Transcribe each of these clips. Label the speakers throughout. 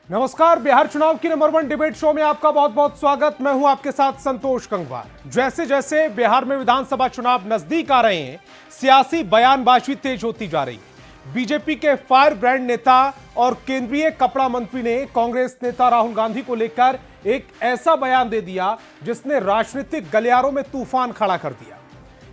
Speaker 1: नमस्कार, बिहार चुनाव की नंबर 1 डिबेट शो में आपका बहुत बहुत स्वागत। मैं हूं आपके साथ संतोष गंगवार। जैसे जैसे बिहार में विधानसभा चुनाव नजदीक आ रहे हैं, सियासी बयानबाजी तेज होती जा रही है। बीजेपी के फायर ब्रांड नेता और केंद्रीय कपड़ा मंत्री ने कांग्रेस नेता राहुल गांधी को लेकर एक ऐसा बयान दे दिया जिसने राजनीतिक गलियारों में तूफान खड़ा कर दिया।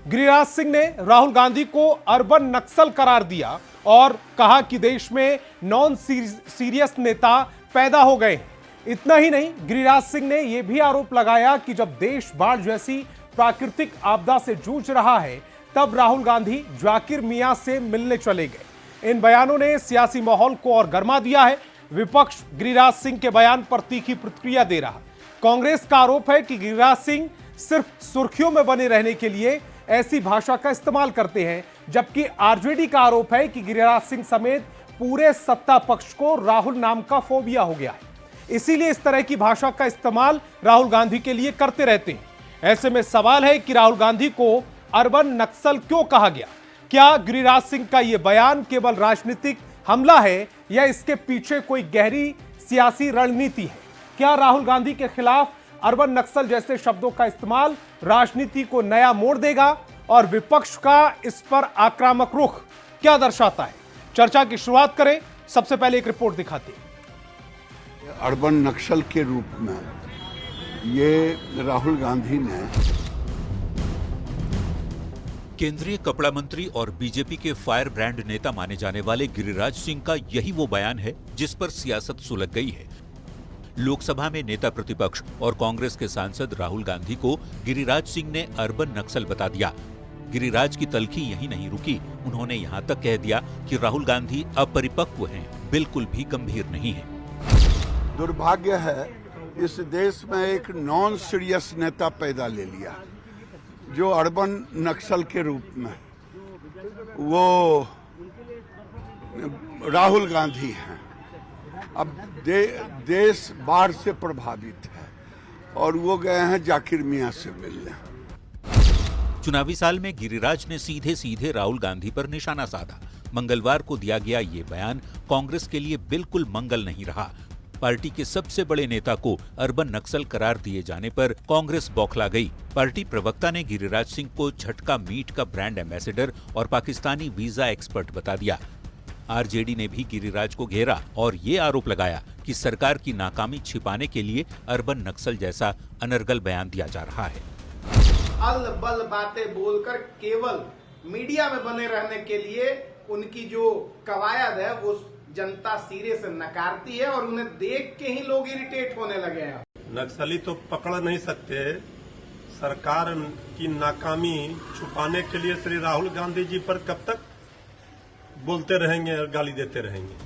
Speaker 1: गिरिराज सिंह ने राहुल गांधी को अर्बन नक्सल करार दिया और कहा कि देश में नॉन सीरियस नेता पैदा हो गए। इतना ही नहीं, गिरिराज सिंह ने यह भी आरोप लगाया कि जब देश बाढ़ जैसी प्राकृतिक आपदा से जूझ रहा है, तब राहुल गांधी जाकिर मियां से मिलने चले गए। इन बयानों ने सियासी माहौल को और गर्मा दिया है। विपक्ष गिरिराज सिंह के बयान पर तीखी प्रतिक्रिया दे रहा। कांग्रेस का आरोप है कि गिरिराज सिंह सिर्फ सुर्खियों में बने रहने के लिए ऐसी भाषा का इस्तेमाल करते हैं, जबकि आरजेडी का आरोप है कि गिरिराज सिंह समेत पूरे सत्ता पक्ष को राहुल नाम का फोबिया हो गया है, इसीलिए इस तरह की भाषा का इस्तेमाल राहुल गांधी के लिए करते रहते हैं। ऐसे में सवाल है कि राहुल गांधी को अर्बन नक्सल क्यों कहा गया? क्या गिरिराज सिंह का यह बयान केवल राजनीतिक हमला है या इसके पीछे कोई गहरी सियासी रणनीति है? क्या राहुल गांधी के खिलाफ अर्बन नक्सल जैसे शब्दों का इस्तेमाल राजनीति को नया मोड़ देगा और विपक्ष का इस पर आक्रामक रुख क्या दर्शाता है? चर्चा की शुरुआत करें। सबसे पहले एक रिपोर्ट दिखाते हैं।
Speaker 2: अर्बन नक्सल के रूप में ये राहुल गांधी ने
Speaker 3: केंद्रीय कपड़ा मंत्री और बीजेपी के फायर ब्रांड नेता माने जाने वाले गिरिराज सिंह का यही वो बयान है जिस पर सियासत सुलग गई है। लोकसभा में नेता प्रतिपक्ष और कांग्रेस के सांसद राहुल गांधी को गिरिराज सिंह ने अर्बन नक्सल बता दिया। गिरिराज की तल्खी यहीं नहीं रुकी, उन्होंने यहां तक कह दिया कि राहुल गांधी अपरिपक्व हैं, बिल्कुल भी गंभीर नहीं है।
Speaker 2: दुर्भाग्य है इस देश में एक नॉन सीरियस नेता पैदा ले लिया जो अर्बन नक्सल के रूप में वो राहुल गांधी हैं। अब देश बाढ़ से प्रभावित है और वो गए हैं जाकिर मियां से मिलने।
Speaker 3: चुनावी साल में गिरिराज ने सीधे सीधे राहुल गांधी पर निशाना साधा। मंगलवार को दिया गया ये बयान कांग्रेस के लिए बिल्कुल मंगल नहीं रहा। पार्टी के सबसे बड़े नेता को अर्बन नक्सल करार दिए जाने पर कांग्रेस बौखला गई। पार्टी प्रवक्ता ने गिरिराज सिंह को झटका मीट का ब्रांड एम्बेसडर और पाकिस्तानी वीजा एक्सपर्ट बता दिया। आरजेडी ने भी गिरिराज को घेरा और ये आरोप लगाया कि सरकार की नाकामी छिपाने के लिए अर्बन नक्सल जैसा अनर्गल बयान दिया जा रहा है।
Speaker 4: अल-बल बातें बोलकर केवल मीडिया में बने रहने के लिए उनकी जो कवायद है वो जनता सिरे से नकारती है और उन्हें देख के ही लोग इरिटेट होने लगे हैं।
Speaker 5: नक्सली तो पकड़ नहीं सकते, सरकार की नाकामी छुपाने के लिए श्री राहुल गांधी जी पर कब तक बोलते रहेंगे और गाली देते रहेंगे।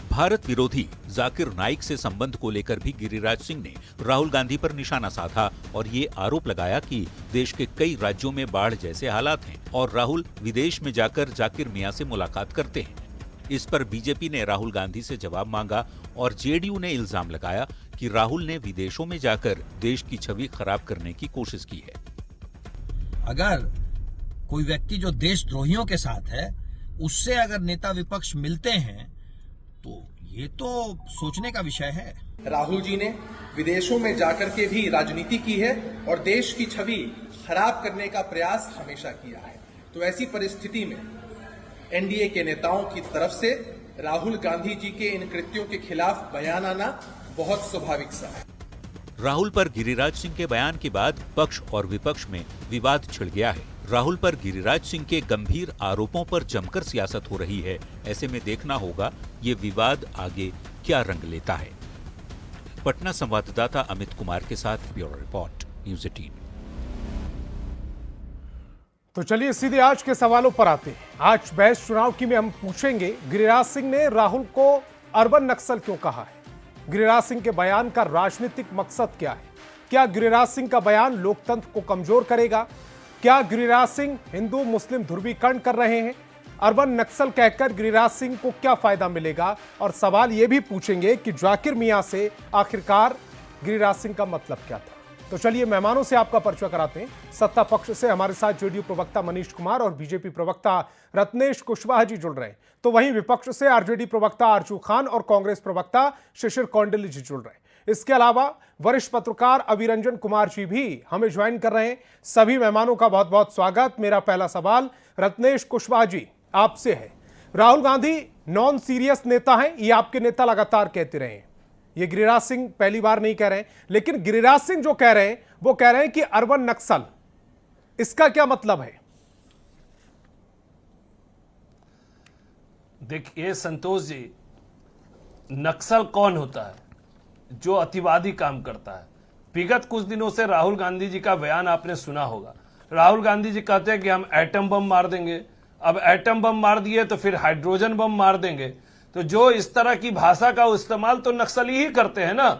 Speaker 3: भारत विरोधी जाकिर नाइक से संबंध को लेकर भी गिरिराज सिंह ने राहुल गांधी पर निशाना साधा और ये आरोप लगाया कि देश के कई राज्यों में बाढ़ जैसे हालात हैं और राहुल विदेश में जाकर जाकिर मियां से मुलाकात करते हैं। इस पर बीजेपी ने राहुल गांधी से जवाब मांगा और जेडीयू ने इल्जाम लगाया कि राहुल ने विदेशों में जाकर देश की छवि खराब करने की कोशिश की है।
Speaker 6: अगर कोई व्यक्ति जो देशद्रोहियों के साथ है उससे अगर नेता विपक्ष मिलते हैं तो ये तो सोचने का विषय है।
Speaker 7: राहुल जी ने विदेशों में जाकर के भी राजनीति की है और देश की छवि खराब करने का प्रयास हमेशा किया है। तो ऐसी परिस्थिति में एनडीए के नेताओं की तरफ से राहुल गांधी जी के इन कृत्यों के खिलाफ बयान आना बहुत स्वाभाविक सा है।
Speaker 3: राहुल पर गिरिराज सिंह के बयान के बाद पक्ष और विपक्ष में विवाद छिड़ गया है। राहुल पर गिरिराज सिंह के गंभीर आरोपों पर जमकर सियासत हो रही है। ऐसे में देखना होगा ये विवाद आगे क्या रंग लेता है। पटना संवाददाता अमित कुमार के साथ ब्यूरो रिपोर्ट, न्यूज़ 18।
Speaker 1: तो चलिए सीधे आज के सवालों पर आते हैं। आज बहस चुनाव की में हम पूछेंगे, गिरिराज सिंह ने राहुल को अर्बन नक्सल क्यों कहा है? गिरिराज सिंह के बयान का राजनीतिक मकसद क्या है? क्या गिरिराज सिंह का बयान लोकतंत्र को कमजोर करेगा? क्या गिरिराज सिंह हिंदू मुस्लिम ध्रुवीकरण कर रहे हैं? अर्बन नक्सल कहकर गिरिराज सिंह को क्या फायदा मिलेगा? और सवाल यह भी पूछेंगे कि जाकिर मियां से आखिरकार गिरिराज सिंह का मतलब क्या था? तो चलिए मेहमानों से आपका परिचय कराते हैं। सत्ता पक्ष से हमारे साथ जेडीयू प्रवक्ता मनीष कुमार और बीजेपी प्रवक्ता रत्नेश कुशवाहा जी जुड़ रहे हैं, तो वहीं विपक्ष से आरजेडी प्रवक्ता आरजू खान और कांग्रेस प्रवक्ता शिशिर कौंडिल्य जी जुड़ रहे हैं। इसके अलावा वरिष्ठ पत्रकार अभिरंजन कुमार जी भी हमें ज्वाइन कर रहे हैं। सभी मेहमानों का बहुत बहुत स्वागत। मेरा पहला सवाल रत्नेश कुशवाहा जी आपसे है। राहुल गांधी नॉन सीरियस नेता हैं, ये आपके नेता लगातार कहते रहे हैं। ये गिरिराज सिंह पहली बार नहीं कह रहे हैं, लेकिन गिरिराज सिंह जो कह रहे हैं वो कह रहे हैं कि अर्बन नक्सल, इसका क्या मतलब है?
Speaker 8: देखिए संतोष जी, नक्सल कौन होता है? जो अतिवादी काम करता है। विगत कुछ दिनों से राहुल गांधी जी का बयान आपने सुना होगा। राहुल गांधी जी कहते हैं कि हम एटम बम मार देंगे। अब एटम बम मार दिए तो फिर हाइड्रोजन बम मार देंगे। तो जो इस तरह की भाषा का इस्तेमाल तो नक्सली ही करते हैं ना।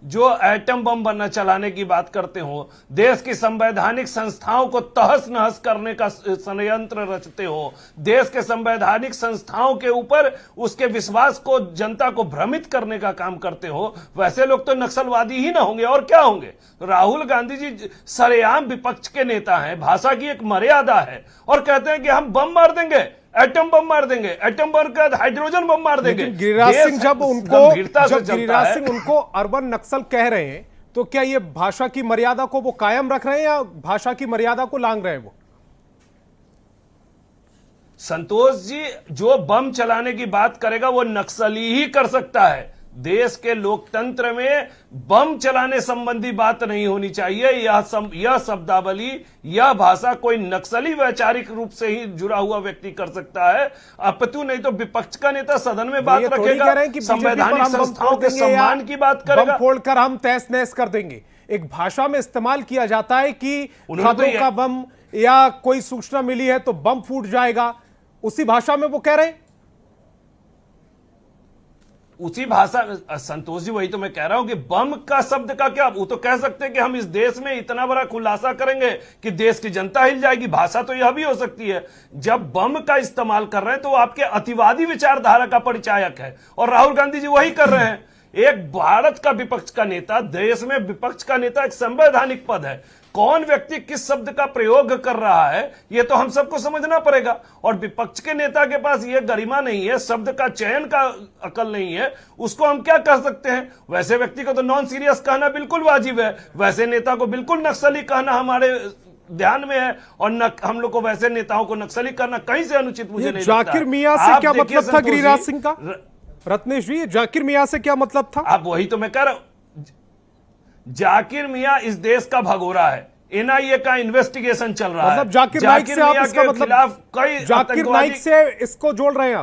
Speaker 8: जो एटम बम बनना चलाने की बात करते हो, देश की संवैधानिक संस्थाओं को तहस नहस करने का षड्यंत्र रचते हो, देश के संवैधानिक संस्थाओं के ऊपर उसके विश्वास को, जनता को भ्रमित करने का काम करते हो, वैसे लोग तो नक्सलवादी ही ना होंगे और क्या होंगे। तो राहुल गांधी जी सरेआम विपक्ष के नेता हैं, भाषा की एक मर्यादा है, और कहते हैं कि हम बम मार देंगे, एटम बम मार देंगे, एटम बम का हाइड्रोजन बम मार देंगे।
Speaker 1: गिरिराज सिंह जब गिरिराज सिंह उनको अर्बन नक्सल कह रहे हैं, तो क्या ये भाषा की मर्यादा को वो कायम रख रहे हैं या भाषा की मर्यादा को लांघ रहे हैं वो?
Speaker 8: संतोष जी, जो बम चलाने की बात करेगा वो नक्सली ही कर सकता है। देश के लोकतंत्र में बम चलाने संबंधी बात नहीं होनी चाहिए। यह शब्दावली, यह भाषा कोई नक्सली वैचारिक रूप से ही जुड़ा हुआ व्यक्ति कर सकता है, अपितु नहीं तो विपक्ष का नेता सदन में बात रखेगा, संवैधानिक संस्थाओं के सम्मान की बात करेगा।
Speaker 1: बम फोड़कर हम तहस नहस कर देंगे, एक भाषा में इस्तेमाल किया जाता है कि खतरों का बम या कोई सूचना मिली है तो बम फूट जाएगा, उसी भाषा में वो कह रहे हैं।
Speaker 8: उसी भाषा, संतोष जी वही तो मैं कह रहा हूं कि बम का शब्द का क्या, वो तो कह सकते हैं कि हम इस देश में इतना बड़ा खुलासा करेंगे कि देश की जनता हिल जाएगी। भाषा तो यह भी हो सकती है। जब बम का इस्तेमाल कर रहे हैं तो वो आपके अतिवादी विचारधारा का परिचायक है, और राहुल गांधी जी वही कर रहे हैं। एक भारत का विपक्ष का नेता, देश में विपक्ष का नेता एक संवैधानिक पद है। कौन व्यक्ति किस शब्द का प्रयोग कर रहा है ये तो हम सबको समझना पड़ेगा, और विपक्ष के नेता के पास ये गरिमा नहीं है, शब्द का चयन का अकल नहीं है, उसको हम क्या कह सकते हैं। वैसे व्यक्ति को तो नॉन सीरियस कहना बिल्कुल वाजिब है, वैसे नेता को बिल्कुल नक्सली कहना हमारे ध्यान में है, और हम लोग को वैसे नेताओं को नक्सली करना कहीं से अनुचित मुझे नहीं लगता।
Speaker 1: जाकिर मियां से क्या मतलब था गिरिराज सिंह का? रत्नेश जी, जाकिर मियां से क्या मतलब था?
Speaker 8: अब वही तो मैं कह रहा हूं। जाकिर मियां इस देश का भगोड़ा है। एनआईए का इन्वेस्टिगेशन चल रहा है।
Speaker 1: मतलब जाकिर नाइक से आप इसका मतलब
Speaker 8: कई
Speaker 1: जाकिर नाइक से इसको जोड़ रहे हैं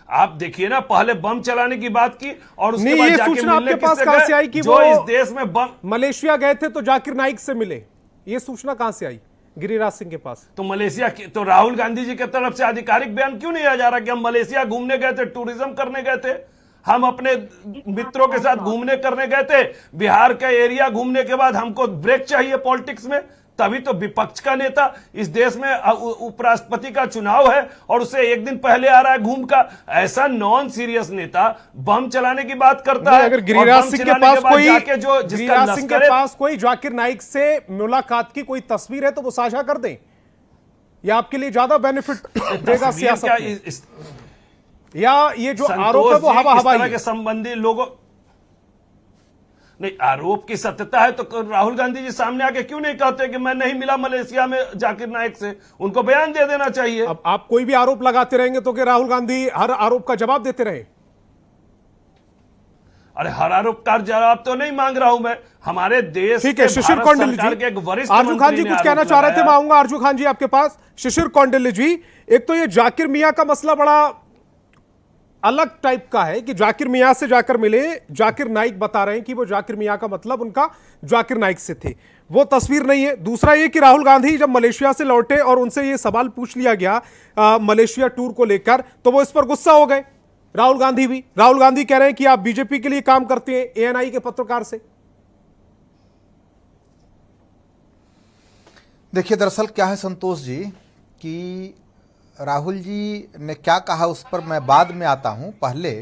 Speaker 8: आप देखिए ना, पहले बम चलाने की बात की और उसके
Speaker 1: नहीं,
Speaker 8: बाद
Speaker 1: ये
Speaker 8: जाके
Speaker 1: सूचना
Speaker 8: मिलने
Speaker 1: आपके पास
Speaker 8: किससे
Speaker 1: कहां से
Speaker 8: गए?
Speaker 1: आई कि
Speaker 8: जो
Speaker 1: वो
Speaker 8: इस देश में बम,
Speaker 1: मलेशिया गए थे तो जाकिर नाइक से मिले, ये सूचना कहां से आई गिरिराज सिंह के पास?
Speaker 8: तो मलेशिया की, तो राहुल गांधी जी की तरफ से आधिकारिक बयान क्यों नहीं आ जा रहा कि हम मलेशिया घूमने गए थे, टूरिज्म करने गए थे, हम अपने मित्रों के साथ घूमने करने गए थे, बिहार का एरिया घूमने के बाद हमको ब्रेक चाहिए पॉलिटिक्स में। तभी तो विपक्ष का नेता, इस देश में उपराष्ट्रपति का चुनाव है और उसे एक दिन पहले आ रहा है घूम का, ऐसा नॉन सीरियस नेता बम चलाने की बात करता है।
Speaker 1: अगर गिरिराज सिंह के पास कोई जाकिर नाइक से मुलाकात की कोई तस्वीर है तो वो साझा कर दें, यह आपके लिए ज्यादा बेनिफिट देगा सियासत में। या ये जो आरोप है वो हवा हवाई
Speaker 8: के संबंधी लोगों, नहीं, आरोप की सत्यता है तो राहुल गांधी जी सामने आके क्यों नहीं कहते कि मैं नहीं मिला मलेशिया में जाकिर नाइक से? उनको बयान दे देना चाहिए।
Speaker 1: अब आप कोई भी आरोप लगाते रहेंगे तो कि राहुल गांधी हर आरोप का जवाब देते रहे?
Speaker 8: अरे हर आरोप का जवाब तो नहीं मांग रहा हूं मैं। हमारे देश
Speaker 1: ठीक है, शिशिर कौंडिल्य जी, आरजू खान जी कुछ कहना चाह रहे थे, मैं आऊंगा आरजू खान जी आपके पास। शिशिर कौंडिल्य जी, एक तो ये जाकिर मियां का मसला बड़ा अलग टाइप का है कि जाकिर मियां से जाकर मिले, जाकिर नाइक बता रहे हैं कि वो जाकिर मियां का मतलब उनका जाकिर नाइक से थे, वो तस्वीर नहीं है। दूसरा ये कि राहुल गांधी जब मलेशिया से लौटे और उनसे ये सवाल पूछ लिया गया मलेशिया टूर को लेकर, तो वो इस पर गुस्सा हो गए। राहुल गांधी भी, राहुल गांधी कह रहे हैं कि आप बीजेपी के लिए काम करते हैं एएनआई के पत्रकार से।
Speaker 9: देखिए, दरअसल क्या है संतोष जी कि राहुल जी ने क्या कहा उस पर मैं बाद में आता हूं। पहले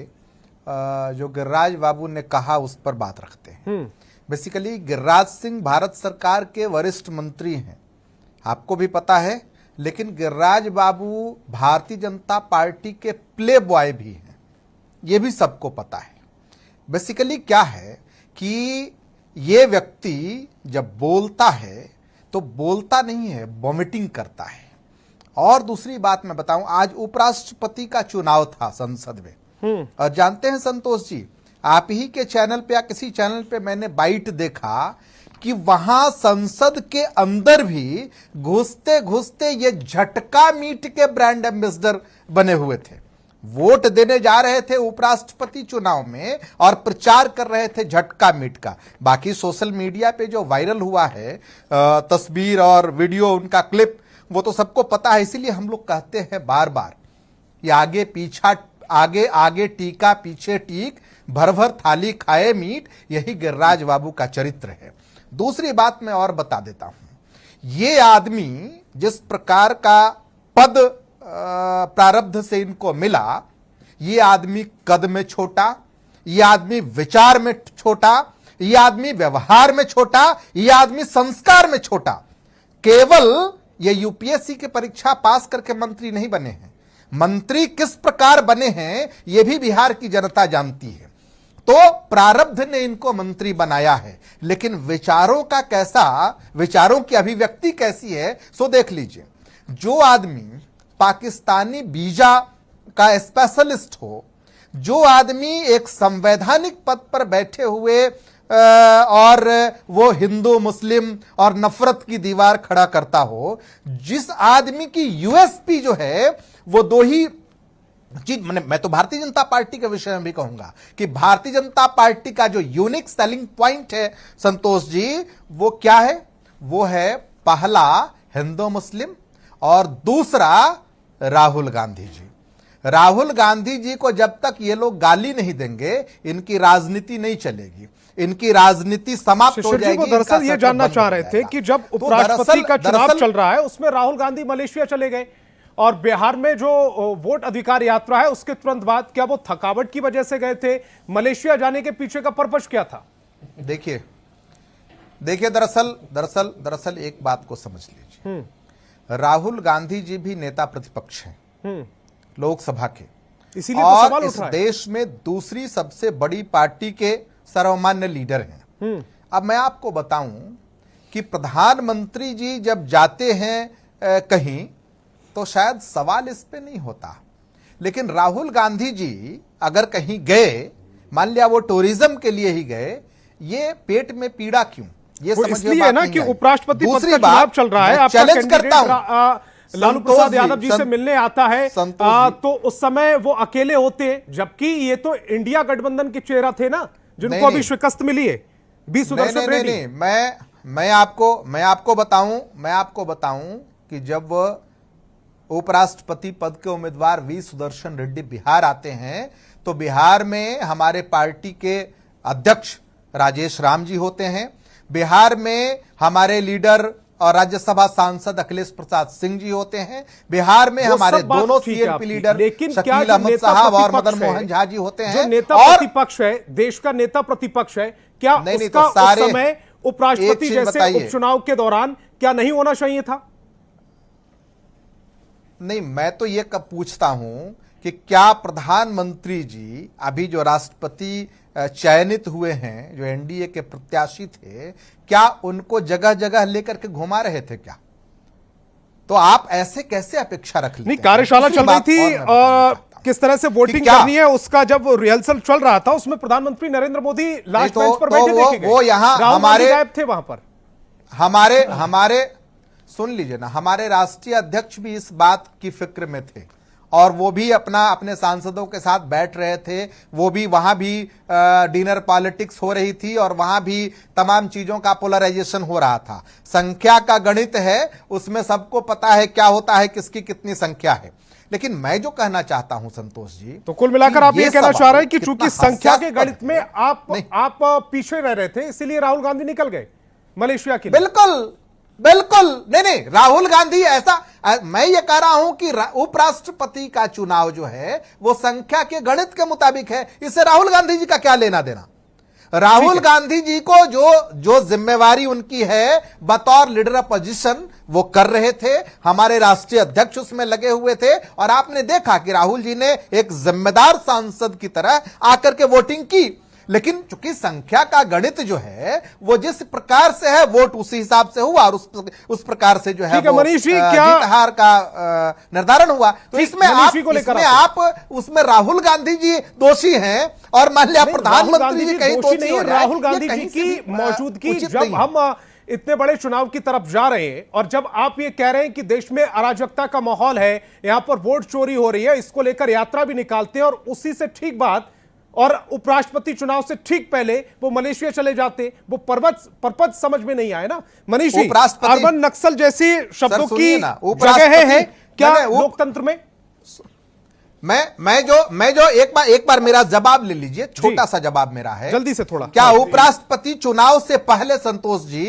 Speaker 9: जो गिरिराज बाबू ने कहा उस पर बात रखते हैं। बेसिकली गिरिराज सिंह भारत सरकार के वरिष्ठ मंत्री हैं, आपको भी पता है, लेकिन गिरिराज बाबू भारतीय जनता पार्टी के प्ले बॉय भी हैं, ये भी सबको पता है। बेसिकली क्या है कि ये व्यक्ति जब बोलता है तो बोलता नहीं है, वॉमिटिंग करता है। और दूसरी बात मैं बताऊं, आज उपराष्ट्रपति का चुनाव था संसद में, और जानते हैं संतोष जी, आप ही के चैनल पे या किसी चैनल पे मैंने बाइट देखा कि वहां संसद के अंदर भी घुसते घुसते ये झटका मीट के ब्रांड एम्बेसडर बने हुए थे। वोट देने जा रहे थे उपराष्ट्रपति चुनाव में और प्रचार कर रहे थे झटका मीट का। बाकी सोशल मीडिया पे जो वायरल हुआ है तस्वीर और वीडियो, उनका क्लिप, वो तो सबको पता है। इसीलिए हम लोग कहते हैं बार बार, ये आगे पीछा, आगे आगे टीका पीछे टीक, भर भर थाली खाए मीट, यही गिरिराज बाबू का चरित्र है। दूसरी बात मैं और बता देता हूं, ये आदमी जिस प्रकार का पद प्रारब्ध से इनको मिला, ये आदमी कद में छोटा, ये आदमी विचार में छोटा, ये आदमी व्यवहार में छोटा, ये आदमी संस्कार में छोटा। केवल ये यूपीएससी की परीक्षा पास करके मंत्री नहीं बने हैं, मंत्री किस प्रकार बने हैं ये भी बिहार की जनता जानती है। तो प्रारब्ध ने इनको मंत्री बनाया है, लेकिन विचारों का कैसा, विचारों की अभिव्यक्ति कैसी है सो देख लीजिए। जो आदमी पाकिस्तानी वीजा का स्पेशलिस्ट हो, जो आदमी एक संवैधानिक पद पर बैठे हुए और वो हिंदू मुस्लिम और नफरत की दीवार खड़ा करता हो, जिस आदमी की यूएसपी जो है वो दो ही चीज, मैं तो भारतीय जनता पार्टी के विषय में भी कहूंगा कि भारतीय जनता पार्टी का जो यूनिक सेलिंग पॉइंट है संतोष जी, वो क्या है? वो है पहला हिंदू मुस्लिम और दूसरा राहुल गांधी जी। राहुल गांधी जी को जब तक ये लोग गाली नहीं देंगे, इनकी राजनीति नहीं चलेगी, इनकी राजनीति समाप्त हो जाएगी।
Speaker 1: दरअसल ये जानना चाह रहे थे कि जब उपराष्ट्रपति का चुनाव चल रहा है उसमें राहुल गांधी मलेशिया चले गए और बिहार में जो वोट अधिकार यात्रा है उसके तुरंत बाद, क्या वो थकावट की वजह से गए थे? मलेशिया जाने के पीछे का पर्पस क्या था?
Speaker 9: देखिए दरअसल एक बात को समझ लीजिए, राहुल गांधी जी भी नेता प्रतिपक्ष हैं लोकसभा के,
Speaker 1: इसीलिए तो सवाल
Speaker 9: और
Speaker 1: उठ रहा
Speaker 9: इस
Speaker 1: है।
Speaker 9: देश में दूसरी सबसे बड़ी पार्टी के सर्वमान्य लीडर हैं। अब मैं आपको बताऊं कि प्रधानमंत्री जी जब जाते हैं कहीं तो शायद सवाल इस पे नहीं होता, लेकिन राहुल गांधी जी अगर कहीं गए, मान लिया वो टूरिज्म के लिए ही गए, ये पेट में पीड़ा क्यों? ये
Speaker 1: वो
Speaker 9: समझ में
Speaker 1: इसलिए
Speaker 9: बात
Speaker 1: है ना
Speaker 9: नहीं
Speaker 1: कि
Speaker 9: आई।
Speaker 1: उपराष्ट्रपति पद
Speaker 9: दूसरी
Speaker 1: का चुनाव चल रहा है,
Speaker 9: मैं
Speaker 1: आपका
Speaker 9: चैलेंज करता हूं,
Speaker 1: कैंडिडेट लालू प्रसाद यादव जी से मिलने आता है, तो उस समय वो अकेले होते, जबकि ये तो इंडिया गठबंधन के चेहरा थे ना, जिनको अभी शिकस्त मिली है। बी सुदर्शन रेड्डी।
Speaker 9: नहीं, मैं आपको बताऊं कि जब उपराष्ट्रपति पद के उम्मीदवार वी सुदर्शन रेड्डी बिहार आते हैं तो बिहार में हमारे पार्टी के अध्यक्ष राजेश राम जी होते हैं, बिहार में हमारे लीडर और राज्यसभा सांसद अखिलेश प्रसाद सिंह जी होते हैं, बिहार में हमारे दोनों सीएलपी लीडर शकील अहमद साहब और मदन मोहन झा जी होते हैं।
Speaker 1: जो नेता प्रतिपक्ष है, देश का नेता प्रतिपक्ष है, क्या उसका उस समय उपराष्ट्रपति जैसे उपचुनाव के दौरान क्या नहीं होना चाहिए था?
Speaker 9: नहीं, मैं तो ये कब पूछता हूं कि क्या प्रधानमंत्री जी अभी जो राष्ट्रपति चयनित हुए हैं, जो एनडीए के प्रत्याशी थे, क्या उनको जगह जगह लेकर के घुमा रहे थे क्या? तो आप ऐसे कैसे अपेक्षा रख लेते हैं?
Speaker 1: नहीं, कार्यशाला चल रही थी, किस तरह से वोटिंग करनी है उसका जब रिहर्सल चल रहा था, उसमें प्रधानमंत्री नरेंद्र मोदी लास्ट बेंच पर बैठे देखे गए।
Speaker 9: वो यहाँ हमारे
Speaker 1: गायब थे वहां पर।
Speaker 9: हमारे सुन लीजिए ना, हमारे राष्ट्रीय अध्यक्ष भी इस बात की फिक्र में थे और वो भी अपने सांसदों के साथ बैठ रहे थे, वो भी वहां भी डिनर पॉलिटिक्स हो रही थी और वहां भी तमाम चीजों का पोलराइजेशन हो रहा था। संख्या का गणित है, उसमें सबको पता है क्या होता है, किसकी कितनी संख्या है। लेकिन मैं जो कहना चाहता हूं संतोष जी,
Speaker 1: तो कुल मिलाकर आप ये कहना चाह रहे हैं कि चूंकि संख्या के गणित में आप पीछे रह रहे थे, इसीलिए राहुल गांधी निकल गए मलेशिया के लिए।
Speaker 9: बिल्कुल नहीं, राहुल गांधी ऐसा, मैं ये कह रहा हूं कि उपराष्ट्रपति का चुनाव जो है वो संख्या के गणित के मुताबिक है, इससे राहुल गांधी जी का क्या लेना देना। राहुल गांधी जी को जो जिम्मेवारी उनकी है बतौर लीडर अपोजिशन वो कर रहे थे, हमारे राष्ट्रीय अध्यक्ष उसमें लगे हुए थे, और आपने देखा कि राहुल जी ने एक जिम्मेदार सांसद की तरह आकर के वोटिंग की। लेकिन चूंकि संख्या का गणित जो है वो जिस प्रकार से है, वोट उसी हिसाब से हुआ और उस प्रकार से जो है वो
Speaker 1: मनीष जी, क्या
Speaker 9: जीत हार का निर्धारण हुआ। तो इसमें आप उसमें राहुल गांधी जी दोषी हैं और मान लिया प्रधानमंत्री जी कहीं दोषी नहीं।
Speaker 1: राहुल गांधी जी की मौजूदगी, जब हम इतने बड़े चुनाव की तरफ जा रहे हैं और जब आप ये कह रहे हैं कि देश में अराजकता का माहौल है, यहां पर वोट चोरी हो रही है, इसको लेकर यात्रा भी निकालते हैं और उसी से ठीक बात, और उपराष्ट्रपति चुनाव से ठीक पहले वो मलेशिया चले जाते, वो पर्पज समझ में नहीं आए ना मनीष जी। अर्बन नक्सल जैसी शब्दों की जगह है क्या लोकतंत्र में?
Speaker 9: मैं जो एक बार मेरा जवाब ले लीजिए, छोटा सा जवाब मेरा है,
Speaker 1: जल्दी से थोड़ा।
Speaker 9: क्या उपराष्ट्रपति चुनाव से पहले संतोष जी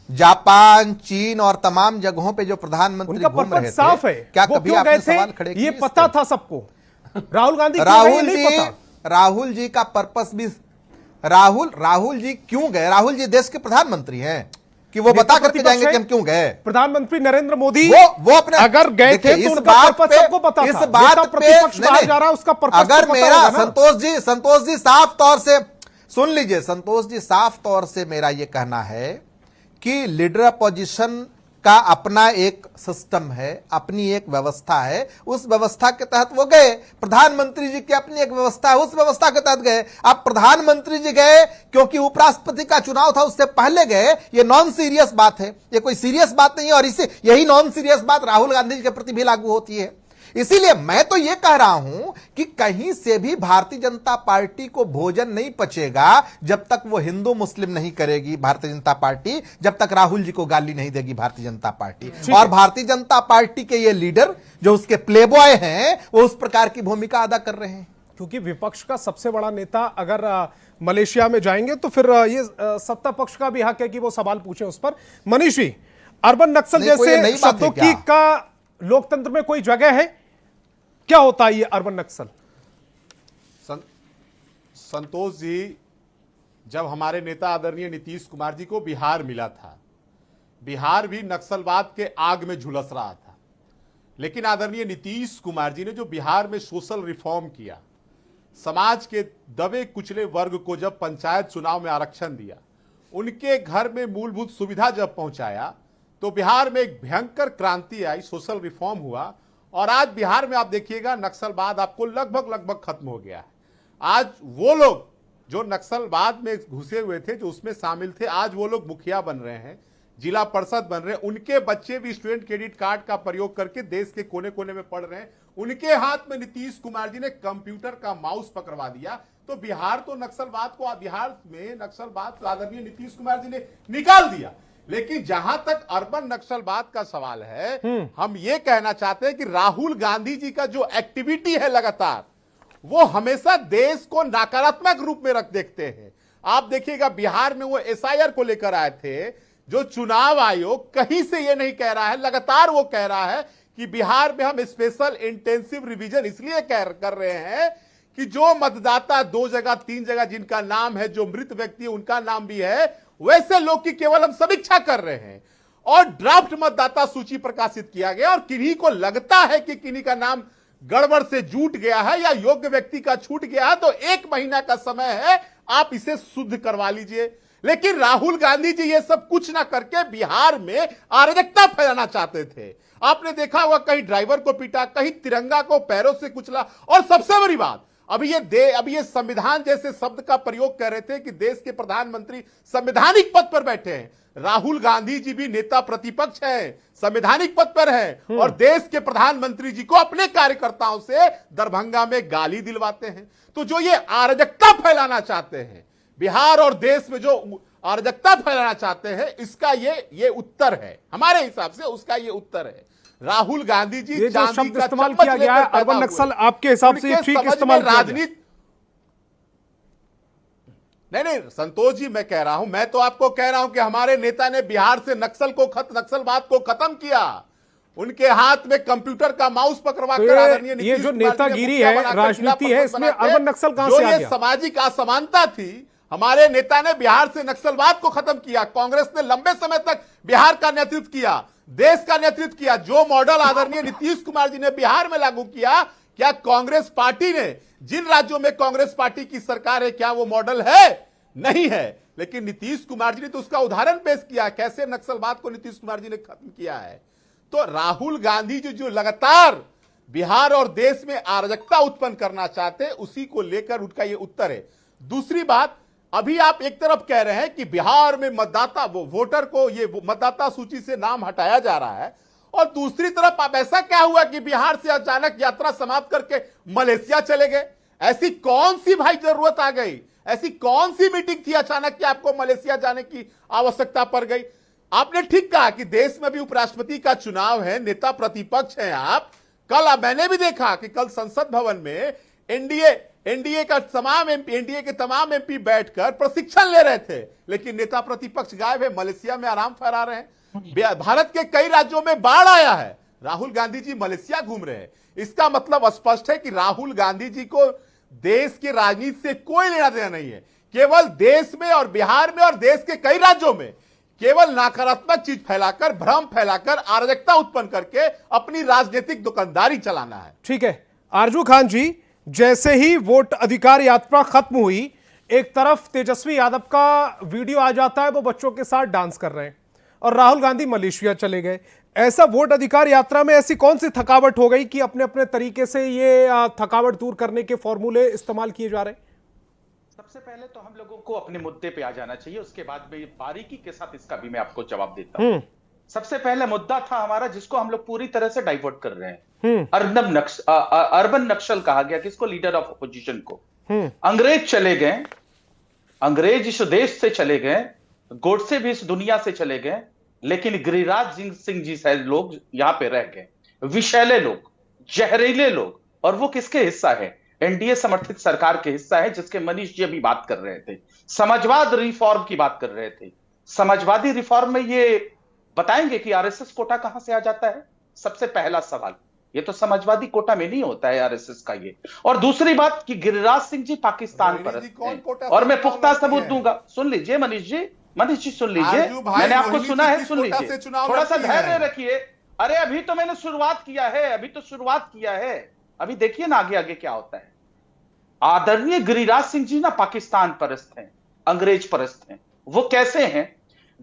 Speaker 9: जापान, चीन और तमाम जगहों पे जो प्रधानमंत्री घूम रहे थे,
Speaker 1: साफ है,
Speaker 9: क्या कभी आपने सवाल खड़े किए?
Speaker 1: ये पता था सबको।
Speaker 9: राहुल जी का पर्पस भी, राहुल जी क्यों गए? राहुल जी देश के प्रधानमंत्री हैं कि वो बता करके जाएंगे कि हम क्यों गए।
Speaker 1: प्रधानमंत्री नरेंद्र मोदी
Speaker 9: वो अपने
Speaker 1: अगर गए थे तो उनका पर्पस सबको पता था।
Speaker 9: इस बात पे
Speaker 1: जा रहा है उसका पर्पस
Speaker 9: अगर मेरा संतोष जी साफ तौर से सुन लीजिए, संतोष जी साफ तौर से मेरा ये कहना है कि लीडर अपोजिशन का अपना एक सिस्टम है, अपनी एक व्यवस्था है, उस व्यवस्था के तहत वो गए। प्रधानमंत्री जी की अपनी एक व्यवस्था है, उस व्यवस्था के तहत गए। अब प्रधानमंत्री जी गए क्योंकि उपराष्ट्रपति का चुनाव था, उससे पहले गए, ये नॉन सीरियस बात है, ये कोई सीरियस बात नहीं है। और इसे यही नॉन सीरियस बात राहुल गांधी जी के प्रति भी लागू होती है। इसीलिए मैं तो यह कह रहा हूं कि कहीं से भी भारतीय जनता पार्टी को भोजन नहीं पचेगा जब तक वो हिंदू मुस्लिम नहीं करेगी भारतीय जनता पार्टी, जब तक राहुल जी को गाली नहीं देगी भारतीय जनता पार्टी। और भारतीय जनता पार्टी के ये लीडर जो उसके प्लेबॉय हैं वो उस प्रकार की भूमिका अदा कर रहे हैं।
Speaker 1: क्योंकि विपक्ष का सबसे बड़ा नेता अगर मलेशिया में जाएंगे तो फिर ये सत्ता पक्ष का भी हक है कि वो सवाल पूछे उस पर। मनीष जी, अर्बन नक्सल जैसे शब्दों की का लोकतंत्र में कोई जगह है? क्या होता है ये अर्बन नक्सल?
Speaker 10: संतोष जी, जब हमारे नेता आदरणीय नीतीश कुमार जी को बिहार मिला था, बिहार भी नक्सलवाद के आग में झुलस रहा था, लेकिन आदरणीय नीतीश कुमार जी ने जो बिहार में सोशल रिफॉर्म किया, समाज के दबे कुचले वर्ग को जब पंचायत चुनाव में आरक्षण दिया, उनके घर में मूलभूत सुविधा जब पहुंचाया, तो बिहार में एक भयंकर क्रांति आई, सोशल रिफॉर्म हुआ। और आज बिहार में आप देखिएगा नक्सलवाद आपको लगभग खत्म हो गया है। आज वो लोग जो नक्सलवाद में घुसे हुए थे, जो उसमें शामिल थे, आज वो लोग मुखिया बन रहे हैं, जिला परिषद बन रहे हैं, उनके बच्चे भी स्टूडेंट क्रेडिट कार्ड का प्रयोग करके देश के कोने कोने में पढ़ रहे हैं। उनके हाथ में नीतीश कुमार जी ने कंप्यूटर का माउस पकड़वा दिया। तो बिहार तो नक्सलवाद को, बिहार में नक्सलवाद आदरणीय नीतीश कुमार जी ने निकाल दिया। लेकिन जहां तक अर्बन नक्सलवाद का सवाल है, हम ये कहना चाहते हैं कि राहुल गांधी जी का जो एक्टिविटी है लगातार, वो हमेशा देश को नकारात्मक रूप में रख देखते हैं। आप देखिएगा बिहार में वो एसआईआर को लेकर आए थे, जो चुनाव आयोग कहीं से ये नहीं कह रहा है, लगातार वो कह रहा है कि बिहार में हम स्पेशल इंटेंसिव रिवीजन इसलिए कर रहे हैं कि जो मतदाता 2 जगह 3 जगह जिनका नाम है, जो मृत व्यक्ति उनका नाम भी है, वैसे लोग की केवल हम समीक्षा कर रहे हैं। और ड्राफ्ट मतदाता सूची प्रकाशित किया गया और किन्हीं को लगता है कि किन्हीं का नाम गड़बड़ से जुट गया है या योग्य व्यक्ति का छूट गया है, तो 1 महीना का समय है, आप इसे शुद्ध करवा लीजिए। लेकिन राहुल गांधी जी ये सब कुछ ना करके बिहार में अराजकता फैलाना चाहते थे। आपने देखा होगा, कहीं ड्राइवर को पीटा, कहीं तिरंगा को पैरों से कुचला। और सबसे बड़ी बात, अभी ये संविधान जैसे शब्द का प्रयोग कर रहे थे कि देश के प्रधानमंत्री संवैधानिक पद पर बैठे हैं। राहुल गांधी जी भी नेता प्रतिपक्ष हैं, संवैधानिक पद पर हैं, और देश के प्रधानमंत्री जी को अपने कार्यकर्ताओं से दरभंगा में गाली दिलवाते हैं। तो जो ये अराजकता फैलाना चाहते हैं, बिहार और देश में जो अराजकता फैलाना चाहते हैं, इसका ये उत्तर है, हमारे हिसाब से उसका ये उत्तर है। राहुल गांधी जी
Speaker 1: ये जो शब्द इस्तेमाल किया गया है अर्बन नक्सल, आपके हिसाब से ठीक इस्तेमाल राजनीति
Speaker 10: नहीं नहीं संतोष जी, मैं कह रहा हूं, मैं तो आपको कह रहा हूं कि हमारे नेता ने बिहार से नक्सलवाद को खत्म किया। उनके हाथ में कंप्यूटर का माउस पकड़वाकर
Speaker 1: तो
Speaker 10: आदरणीय
Speaker 1: ये
Speaker 10: नीतीश
Speaker 1: जो
Speaker 10: कुमार जी ने
Speaker 1: नेतागिरी
Speaker 10: मुखिया
Speaker 1: है,
Speaker 10: बनाकर
Speaker 1: राजनीति
Speaker 10: जिला
Speaker 1: है,
Speaker 10: परिषद
Speaker 1: इसमें
Speaker 10: बनाकर
Speaker 1: अर्बन नक्सल कहां
Speaker 10: जो
Speaker 1: से आ
Speaker 10: ये
Speaker 1: गया?
Speaker 10: सामाजिक असमानता थी, हमारे नेता ने बिहार से नक्सलवाद को खत्म किया। कांग्रेस ने लंबे समय तक बिहार का नेतृत्व किया, देश का नेतृत्व किया। जो मॉडल आदरणीय नीतीश कुमार जी ने बिहार में लागू किया, क्या कांग्रेस पार्टी ने, जिन राज्यों में कांग्रेस पार्टी की सरकार है, क्या वो मॉडल है? नहीं है। लेकिन नीतीश कुमार जी ने तो उसका उदाहरण पेश किया, कैसे नक्सलवाद को नीतीश कुमार जी ने खत्म किया है। तो राहुल गांधी जी जो लगातार बिहार और देश में अराजकता उत्पन्न करना चाहते हैं, उसी को लेकर उनका यह उत्तर है। दूसरी बात, अभी आप एक तरफ कह रहे हैं कि बिहार में वोटर को ये मतदाता सूची से नाम हटाया जा रहा है, और दूसरी तरफ अब ऐसा क्या हुआ कि बिहार से अचानक यात्रा समाप्त करके मलेशिया चले गए? ऐसी कौन सी भाई जरूरत आ गई? ऐसी कौन सी मीटिंग थी अचानक कि आपको मलेशिया जाने की आवश्यकता पड़ गई? आपने ठीक कहा कि देश में भी उपराष्ट्रपति का चुनाव है, नेता प्रतिपक्ष हैं आप। कल मैंने भी देखा कि कल संसद भवन में एनडीए के तमाम एमपी बैठकर प्रशिक्षण ले रहे थे, लेकिन नेता प्रतिपक्ष गायब है, मलेशिया में आराम फैला रहे हैं। भारत के कई राज्यों में बाढ़ आया है, राहुल गांधी जी मलेशिया घूम रहे हैं। इसका मतलब स्पष्ट है कि राहुल गांधी जी को देश की राजनीति से कोई लेना देना नहीं है। केवल देश में और बिहार में और देश के कई राज्यों में केवल नकारात्मक चीज फैलाकर, भ्रम फैलाकर, अराजकता उत्पन्न करके अपनी राजनीतिक दुकानदारी चलाना है।
Speaker 1: ठीक है आरजू खान जी, जैसे ही वोट अधिकार यात्रा खत्म हुई, एक तरफ तेजस्वी यादव का वीडियो आ जाता है, वो बच्चों के साथ डांस कर रहे हैं, और राहुल गांधी मलेशिया चले गए। ऐसा वोट अधिकार यात्रा में ऐसी कौन सी थकावट हो गई कि अपने अपने तरीके से ये थकावट दूर करने के फॉर्मूले इस्तेमाल किए जा रहे हैं?
Speaker 11: सबसे पहले तो हम लोगों को अपने मुद्दे पे आ जाना चाहिए, उसके बाद में बारीकी के साथ इसका भी मैं आपको जवाब देता हूं। सबसे पहला मुद्दा था हमारा, जिसको हम लोग पूरी तरह से डाइवर्ट कर रहे हैं, अर्बन नक्सल कहा गया किसको? लीडर ऑफ अपोजिशन को। अंग्रेज चले गए, अंग्रेज इस देश से चले गए, गोडसे भी इस दुनिया से चले गए, लेकिन गिरिराज सिंह जी शायद लोग यहां पे रह गए, विषैले लोग, जहरीले लोग। और वो किसके हिस्सा है? एनडीए समर्थित सरकार के हिस्सा है, जिसके मनीष जी अभी बात कर रहे थे, समाजवाद रिफॉर्म की बात कर रहे थे। समाजवादी रिफॉर्म में ये बताएंगे कि आरएसएस कोटा कहां से आ जाता है? सबसे पहला सवाल, ये तो समाजवादी कोटा में नहीं होता है आरएसएस का ये। और दूसरी बात कि गिरिराज सिंह जी पाकिस्तान पर, और मैं पुख्ता सबूत दूंगा। सुन लीजिए मनीष जी सुन लीजिए, मैंने आपको सुना है, सुन लीजिए, थोड़ा सा धैर्य रखिए। अरे अभी तो मैंने शुरुआत किया है, अभी देखिए ना आगे आगे क्या होता है। आदरणीय गिरिराज सिंह जी ना पाकिस्तान परस्त हैं, अंग्रेज परस्त हैं। वो कैसे हैं?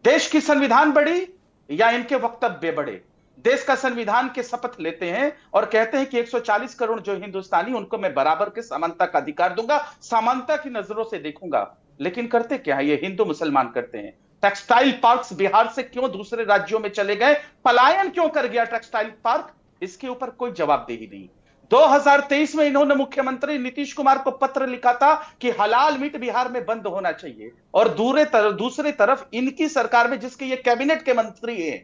Speaker 11: देश की संविधान बड़ी या इनके वक्तव्य बड़े? देश का संविधान के शपथ लेते हैं और कहते हैं कि 140 करोड़ जो हिंदुस्तानी, उनको मैं बराबर के समानता का अधिकार दूंगा, समानता की नजरों से देखूंगा। लेकिन करते क्या है ये? हिंदू मुसलमान करते हैं। टेक्सटाइल पार्क्स बिहार से क्यों दूसरे राज्यों में चले गए? पलायन क्यों कर गया टेक्सटाइल पार्क? इसके ऊपर कोई जवाबदेही नहीं। 2023 में इन्होंने मुख्यमंत्री नीतीश कुमार को पत्र लिखा था कि हलाल मीट बिहार में बंद होना चाहिए, और दूसरे तरफ इनकी सरकार में, जिसके ये कैबिनेट के मंत्री हैं,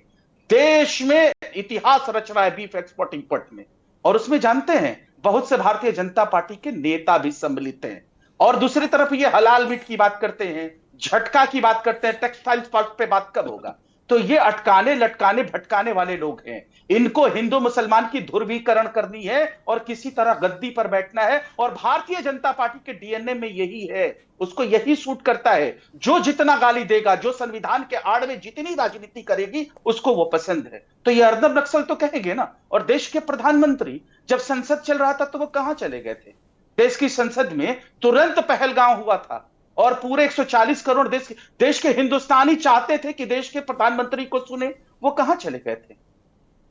Speaker 11: देश में इतिहास रच रहा है बीफ एक्सपोर्ट इंपोर्ट में, और उसमें जानते हैं बहुत से भारतीय जनता पार्टी के नेता भी सम्मिलित हैं। और दूसरी तरफ ये हलाल मीट की बात करते हैं, झटका की बात करते हैं, टेक्सटाइल पार्क पे बात कब होगा? तो ये अटकाने लटकाने भटकाने वाले लोग हैं। इनको हिंदू मुसलमान की ध्रुवीकरण करनी है और किसी तरह गद्दी पर बैठना है, और भारतीय जनता पार्टी के डीएनए में यही है, उसको यही सूट करता है। जो जितना गाली देगा, जो संविधान के आड़ में जितनी राजनीति करेगी, उसको वो पसंद है। तो ये अर्धब नक्सल तो कहेंगे ना। और देश के प्रधानमंत्री जब संसद चल रहा था तो वो कहां चले गए थे? देश की संसद में तुरंत पहलगाम हुआ था, और पूरे 140 करोड़ देश के हिंदुस्तानी चाहते थे कि देश के प्रधानमंत्री को सुने, वो कहां चले गए थे?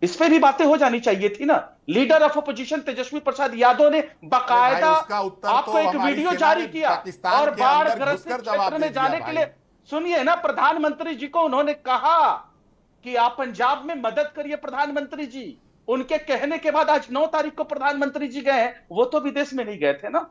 Speaker 11: इस पे भी बातें हो जानी चाहिए थी ना। Leader of opposition Tejashwi Prasad Yadav ने बाकायदा आपको एक वीडियो जारी किया, और बाढ़ ग्रस्त क्षेत्र में जाने के लिए, सुनिए ना, प्रधानमंत्री जी को उन्होंने कहा कि आप पंजाब में मदद करिए प्रधानमंत्री जी। उनके कहने के बाद आज 9 तारीख को प्रधानमंत्री जी गए हैं, वो तो विदेश में नहीं गए थे ना।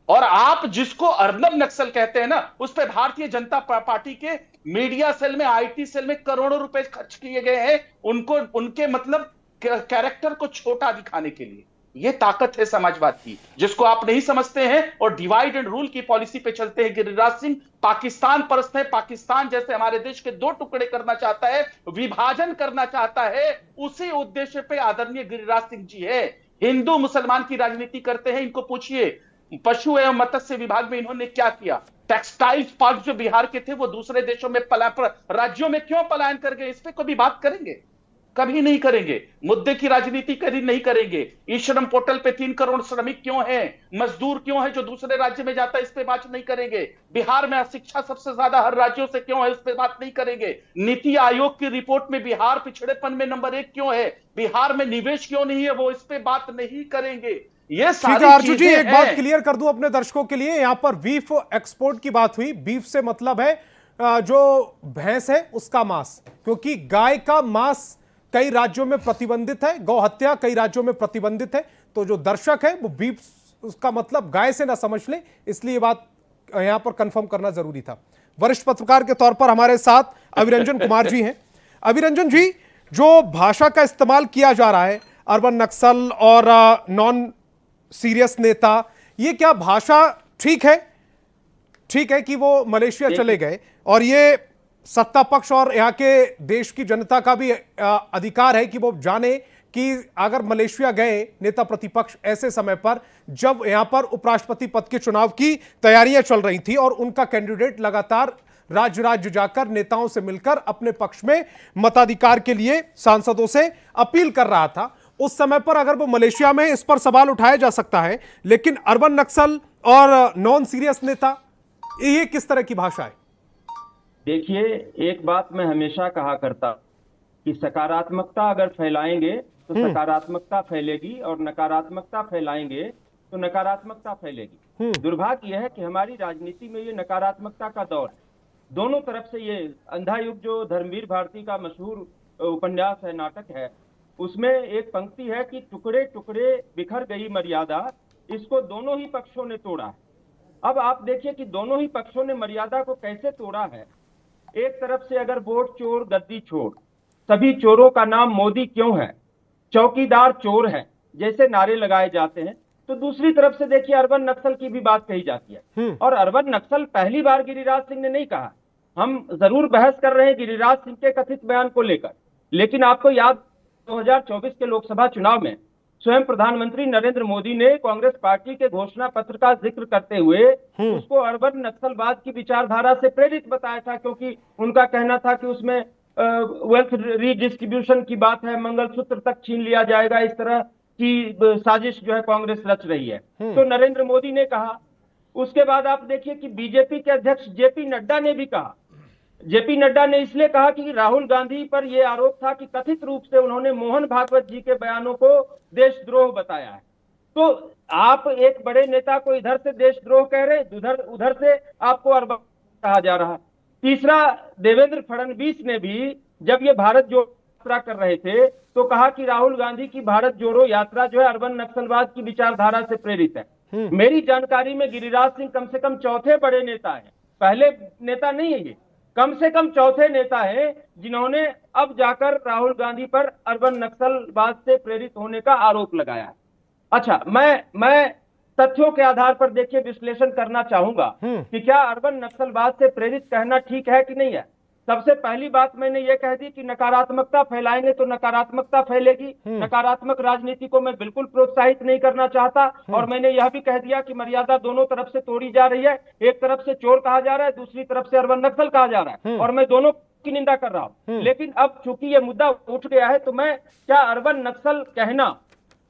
Speaker 11: और आप जिसको अर्नब नक्सल कहते हैं ना, उस पे भारतीय जनता पार्टी के मीडिया सेल में, आईटी सेल में करोड़ों रुपए खर्च किए गए हैं, उनको उनके मतलब कैरेक्टर को छोटा दिखाने के लिए। ये ताकत है समाजवाद की, जिसको आप नहीं समझते हैं और डिवाइड एंड रूल की पॉलिसी पे चलते हैं। गिरिराज सिंह पाकिस्तान परस्त है, पाकिस्तान जैसे हमारे देश के 2 टुकड़े करना चाहता है, विभाजन करना चाहता है। उसी उद्देश्य पे आदरणीय गिरिराज सिंह जी है। हिंदू मुसलमान की राजनीति करते हैं। इनको पूछिए पशु एवं मत्स्य विभाग में इन्होंने क्या किया। टेक्सटाइल्स पार्क जो बिहार के थे वो दूसरे देशों में राज्यों में क्यों पलायन कर गए, इस पे कभी बात करेंगे? कभी नहीं करेंगे। मुद्दे की राजनीति कभी नहीं करेंगे। ई श्रम पोर्टल पे 3 करोड़ श्रमिक क्यों हैं, मजदूर क्यों है जो दूसरे राज्य में जाता है, इस पे बात नहीं करेंगे। बिहार में शिक्षा सबसे ज्यादा हर राज्यों से क्यों है, इस पे बात नहीं करेंगे। नीति आयोग की रिपोर्ट में बिहार पिछड़ेपन में नंबर 1 क्यों है, बिहार में निवेश क्यों नहीं है, वो इस पे बात नहीं करेंगे। ये सारी
Speaker 1: अर्जुन जी,
Speaker 11: चीजें
Speaker 1: एक बात क्लियर कर दूं अपने दर्शकों के लिए, यहां पर बीफ एक्सपोर्ट की बात हुई। बीफ से मतलब है जो भैंस है उसका मांस, क्योंकि गाय का मांस कई राज्यों में प्रतिबंधित है, गौ हत्या कई राज्यों में प्रतिबंधित है। तो जो दर्शक है वो बीफ उसका मतलब गाय से ना समझ ले, इसलिए ये बात यहां पर कंफर्म करना जरूरी था। वरिष्ठ पत्रकार के तौर पर हमारे साथ अभिरंजन कुमार जी हैं। अभिरंजन जी, जो भाषा का इस्तेमाल किया जा रहा है अर्बन नक्सल और नॉन सीरियस नेता, ये क्या भाषा ठीक है कि वो मलेशिया चले गए, और ये सत्ता पक्ष और यहाँ के देश की जनता का भी अधिकार है कि वो जाने कि अगर मलेशिया गए नेता प्रतिपक्ष ऐसे समय पर जब यहाँ पर उपराष्ट्रपति पद के चुनाव की तैयारियां चल रही थी और उनका कैंडिडेट लगातार राज्य जाकर नेताओं से मिलकर अपने पक्ष में मताधिकार के लिए सांसदों से अपील कर रहा था, उस समय पर अगर वो मलेशिया में, इस पर सवाल उठाया जा सकता है। लेकिन अर्बन नक्सल और नॉन सीरियस नेता, ये किस तरह की भाषा है?
Speaker 12: देखिए, एक बात मैं हमेशा कहा करता कि सकारात्मकता अगर फैलाएंगे तो सकारात्मकता फैलेगी, और नकारात्मकता फैलाएंगे तो नकारात्मकता फैलेगी। दुर्भाग्य यह है कि हमारी राजनीति में ये नकारात्मकता का दौर है। दोनों तरफ से ये अंधा युग जो धर्मवीर भारती का मशहूर उपन्यास है, नाटक है, उसमें एक पंक्ति है कि टुकड़े टुकड़े बिखर गई मर्यादा, इसको दोनों ही पक्षों ने तोड़ा है। अब आप देखिए कि दोनों ही पक्षों ने मर्यादा को कैसे तोड़ा है। एक तरफ से अगर वोट चोर गद्दी छोड़, सभी चोरों का नाम मोदी क्यों है, चौकीदार चोर है जैसे नारे लगाए जाते हैं, तो दूसरी तरफ से देखिए अर्बन नक्सल की भी बात कही जाती है। और अर्बन नक्सल पहली बार गिरिराज सिंह ने नहीं कहा। हम जरूर बहस कर रहे हैं गिरिराज सिंह के कथित बयान को लेकर, लेकिन आपको याद 2024 के लोकसभा चुनाव में स्वयं प्रधानमंत्री नरेंद्र मोदी ने कांग्रेस पार्टी के घोषणा पत्र का जिक्र करते हुए उसको अर्बन नक्सलवाद की विचारधारा से प्रेरित बताया था, क्योंकि उनका कहना था कि उसमें वेल्थ रीडिस्ट्रीब्यूशन की बात है, मंगलसूत्र तक छीन लिया जाएगा, इस तरह की साजिश जो है कांग्रेस रच रही है। तो नरेंद्र मोदी ने कहा। उसके बाद आप देखिए कि बीजेपी के अध्यक्ष जेपी नड्डा ने भी कहा। जेपी नड्डा ने इसलिए कहा कि राहुल गांधी पर यह आरोप था कि कथित रूप से उन्होंने मोहन भागवत जी के बयानों को देशद्रोह बताया है। तो आप एक बड़े नेता को इधर से देशद्रोह कह रहे, उधर से आपको अर्बन कहा जा रहा। तीसरा, देवेंद्र फडणवीस ने भी जब ये भारत जोड़ो यात्रा कर रहे थे तो कहा कि राहुल गांधी की भारत जोड़ो यात्रा जो है अर्बन नक्सलवाद की विचारधारा से प्रेरित है। मेरी जानकारी में गिरिराज सिंह कम से कम चौथे बड़े नेता हैं, पहले नेता नहीं है ये, कम से कम चौथे नेता हैं जिन्होंने अब जाकर राहुल गांधी पर अर्बन नक्सलवाद से प्रेरित होने का आरोप लगाया है। अच्छा, मैं तथ्यों के आधार पर देखिए विश्लेषण करना चाहूंगा कि क्या अर्बन नक्सलवाद से प्रेरित कहना ठीक है कि नहीं है। सबसे पहली बात मैंने ये कह दी कि नकारात्मकता फैलाएंगे तो नकारात्मकता फैलेगी। नकारात्मक राजनीति को मैं बिल्कुल प्रोत्साहित नहीं करना चाहता, और मैंने यह भी कह दिया कि मर्यादा दोनों तरफ से तोड़ी जा रही है। एक तरफ से चोर कहा जा रहा है, दूसरी तरफ से अर्बन नक्सल कहा जा रहा है, और मैं दोनों की निंदा कर रहा हूं। लेकिन अब चूंकि ये मुद्दा उठ गया है तो मैं क्या अर्बन नक्सल कहना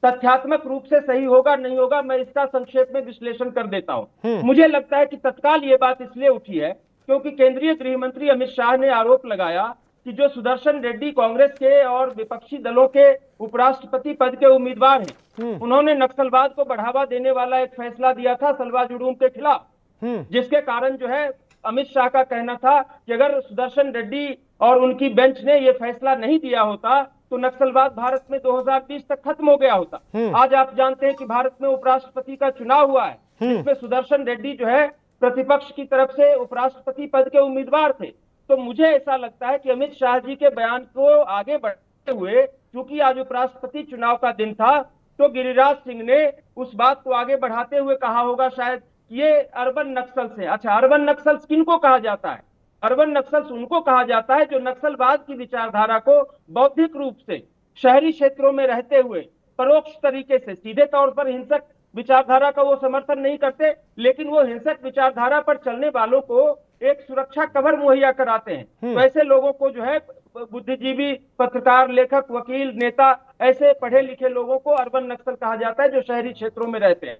Speaker 12: तथ्यात्मक रूप से सही होगा नहीं होगा, मैं इसका संक्षेप में विश्लेषण कर देता हूं। मुझे लगता है कि तत्काल ये बात इसलिए उठी है क्योंकि केंद्रीय गृह मंत्री अमित शाह ने आरोप लगाया कि जो सुदर्शन रेड्डी कांग्रेस के और विपक्षी दलों के उपराष्ट्रपति पद के उम्मीदवार हैं, उन्होंने नक्सलवाद को बढ़ावा देने वाला एक फैसला दिया था सलवा जुडूम के खिलाफ, जिसके कारण जो है अमित शाह का कहना था कि अगर सुदर्शन रेड्डी और उनकी बेंच ने यह फैसला नहीं दिया होता तो नक्सलवाद भारत में 2020 तक खत्म हो गया होता। आज आप जानते हैं कि भारत में उपराष्ट्रपति का चुनाव हुआ है, इसमें सुदर्शन रेड्डी जो है प्रतिपक्ष की तरफ से उपराष्ट्रपति पद के उम्मीदवार थे। तो मुझे ऐसा लगता है कि अमित शाह जी के बयान को आगे बढ़ते हुए, चूंकि आज उपराष्ट्रपति चुनाव का दिन था, तो गिरिराज सिंह ने उस बात को आगे बढ़ाते हुए कहा होगा शायद ये अर्बन नक्सल्स हैं। अच्छा, अर्बन नक्सल्स किनको कहा जाता है? अर्बन नक्सल्स उनको कहा जाता है जो नक्सलवाद की विचारधारा को बौद्धिक रूप से शहरी क्षेत्रों में रहते हुए परोक्ष तरीके से, सीधे तौर पर हिंसक विचारधारा का वो समर्थन नहीं करते, लेकिन वो हिंसक विचारधारा पर चलने वालों को एक सुरक्षा कवर मुहैया कराते हैं। तो ऐसे लोगों को जो है बुद्धिजीवी, पत्रकार, लेखक, वकील, नेता, ऐसे पढ़े लिखे लोगों को अर्बन नक्सल कहा जाता है जो शहरी क्षेत्रों में रहते हैं।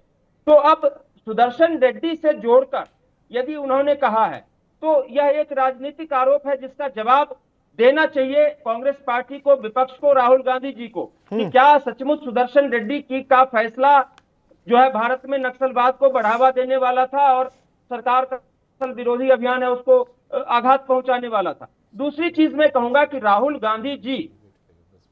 Speaker 12: तो अब सुदर्शन रेड्डी से जोड़कर यदि उन्होंने कहा है तो यह एक राजनीतिक आरोप है जिसका जवाब देना चाहिए कांग्रेस पार्टी को, विपक्ष को, राहुल गांधी जी को, कि क्या सचमुच सुदर्शन रेड्डी की का फैसला जो है भारत में नक्सलवाद को बढ़ावा देने वाला था और सरकार का नक्सल विरोधी अभियान है उसको आघात पहुंचाने वाला था। दूसरी चीज मैं कहूंगा कि राहुल गांधी जी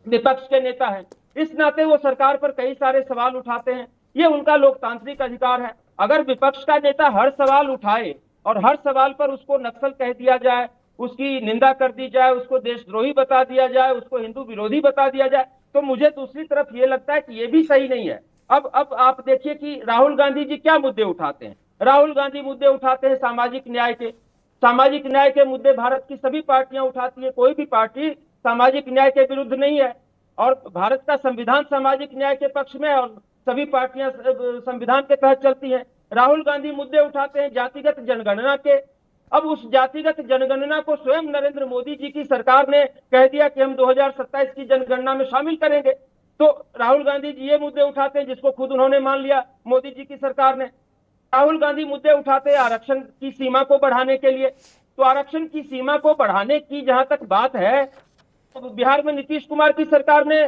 Speaker 12: विपक्ष के नेता हैं, इस नाते वो सरकार पर कई सारे सवाल उठाते हैं, ये उनका लोकतांत्रिक अधिकार है। अगर विपक्ष का नेता हर सवाल उठाए और हर सवाल पर उसको नक्सल कह दिया जाए, उसकी निंदा कर दी जाए, उसको देशद्रोही बता दिया जाए, उसको हिंदू विरोधी बता दिया जाए, तो मुझे दूसरी तरफ ये लगता है कि ये भी सही नहीं है। अब आप देखिए कि राहुल गांधी जी क्या मुद्दे उठाते हैं। राहुल गांधी मुद्दे उठाते हैं सामाजिक न्याय के। सामाजिक न्याय के मुद्दे भारत की सभी पार्टियां उठाती है, कोई भी पार्टी सामाजिक न्याय के विरुद्ध नहीं है, और भारत का संविधान सामाजिक न्याय के पक्ष में है और सभी पार्टियां संविधान के तहत चलती हैं। राहुल गांधी मुद्दे उठाते हैं जातिगत जनगणना के। अब उस जातिगत जनगणना को स्वयं नरेंद्र मोदी जी की सरकार ने कह दिया कि हम 2027 की जनगणना में शामिल करेंगे, तो राहुल गांधी जी ये मुद्दे उठाते हैं जिसको खुद उन्होंने मान लिया मोदी जी की सरकार ने। राहुल गांधी मुद्दे उठाते हैं आरक्षण की सीमा को बढ़ाने के लिए, तो आरक्षण की सीमा को बढ़ाने की जहां तक बात है, तो बिहार में नीतीश कुमार की सरकार ने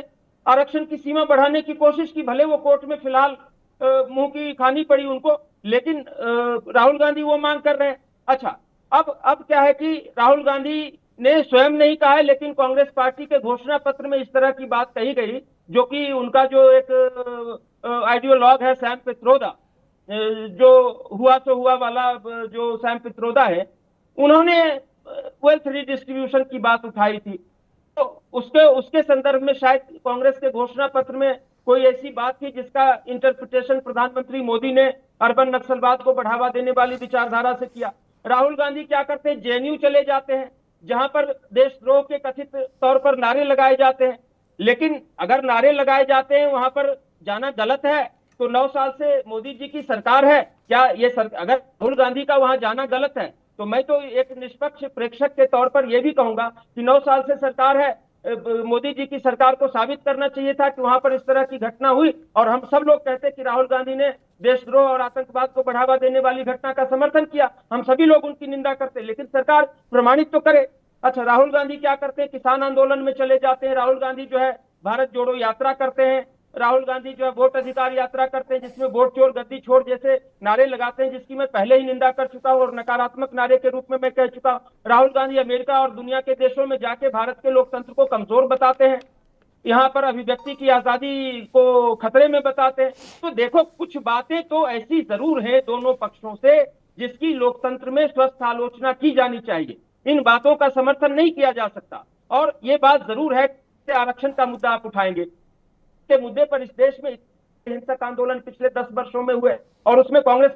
Speaker 12: आरक्षण की सीमा बढ़ाने की कोशिश की, भले वो कोर्ट में फिलहाल मुंह की खानी पड़ी उनको, लेकिन राहुल गांधी वो मांग कर रहे हैं। अच्छा, अब क्या है कि राहुल गांधी ने स्वयं नहीं कहा है, लेकिन कांग्रेस पार्टी के घोषणा पत्र में इस तरह की बात कही गई, जो कि उनका जो एक आइडियोलॉग है सैम पित्रोदा, जो हुआ सो हुआ वाला जो सैम पित्रोदा है, उन्होंने वेल्थ रिडिस्ट्रीब्यूशन की बात उठाई थी। तो उसके संदर्भ में शायद कांग्रेस के घोषणा पत्र में कोई ऐसी बात थी जिसका इंटरप्रिटेशन प्रधानमंत्री मोदी ने अर्बन नक्सलवाद को बढ़ावा देने वाली विचारधारा से किया। राहुल गांधी क्या करते हैं, जेएनयू चले जाते हैं जहां पर देशद्रोह के कथित तौर पर नारे लगाए जाते हैं, लेकिन अगर नारे लगाए जाते हैं वहां पर जाना गलत है, तो 9 साल से मोदी जी की सरकार है, क्या ये अगर राहुल गांधी का वहां जाना गलत है, तो मैं तो एक निष्पक्ष प्रेक्षक के तौर पर यह भी कहूंगा कि 9 साल से सरकार है, मोदी जी की सरकार को साबित करना चाहिए था कि वहां पर इस तरह की घटना हुई, और हम सब लोग कहते हैं कि राहुल गांधी ने देशद्रोह और आतंकवाद को बढ़ावा देने वाली घटना का समर्थन किया, हम सभी लोग उनकी निंदा करते, लेकिन सरकार प्रमाणित तो करे। अच्छा, राहुल गांधी क्या करते हैं, किसान आंदोलन में चले जाते हैं, राहुल गांधी जो है भारत जोड़ो यात्रा करते हैं, राहुल गांधी जो है वोट अधिकार यात्रा करते हैं जिसमें वोट चोर गद्दी छोड़ जैसे नारे लगाते हैं, जिसकी मैं पहले ही निंदा कर चुका हूं और नकारात्मक नारे के रूप में मैं कह चुका हूं। राहुल गांधी अमेरिका और दुनिया के देशों में जाके भारत के लोकतंत्र को कमजोर बताते हैं, यहाँ पर अभिव्यक्ति की आजादी को खतरे में बताते हैं। तो देखो, कुछ बातें तो ऐसी जरूर हैं दोनों पक्षों से जिसकी लोकतंत्र में स्वस्थ आलोचना की जानी चाहिए, इन बातों का समर्थन नहीं किया जा सकता। और ये बात जरूर है कि आरक्षण का मुद्दा आप उठाएंगे, के मुद्दे पर इस देश में हिंसक आंदोलन पिछले 10 वर्षों में हुए और उसमें कांग्रेस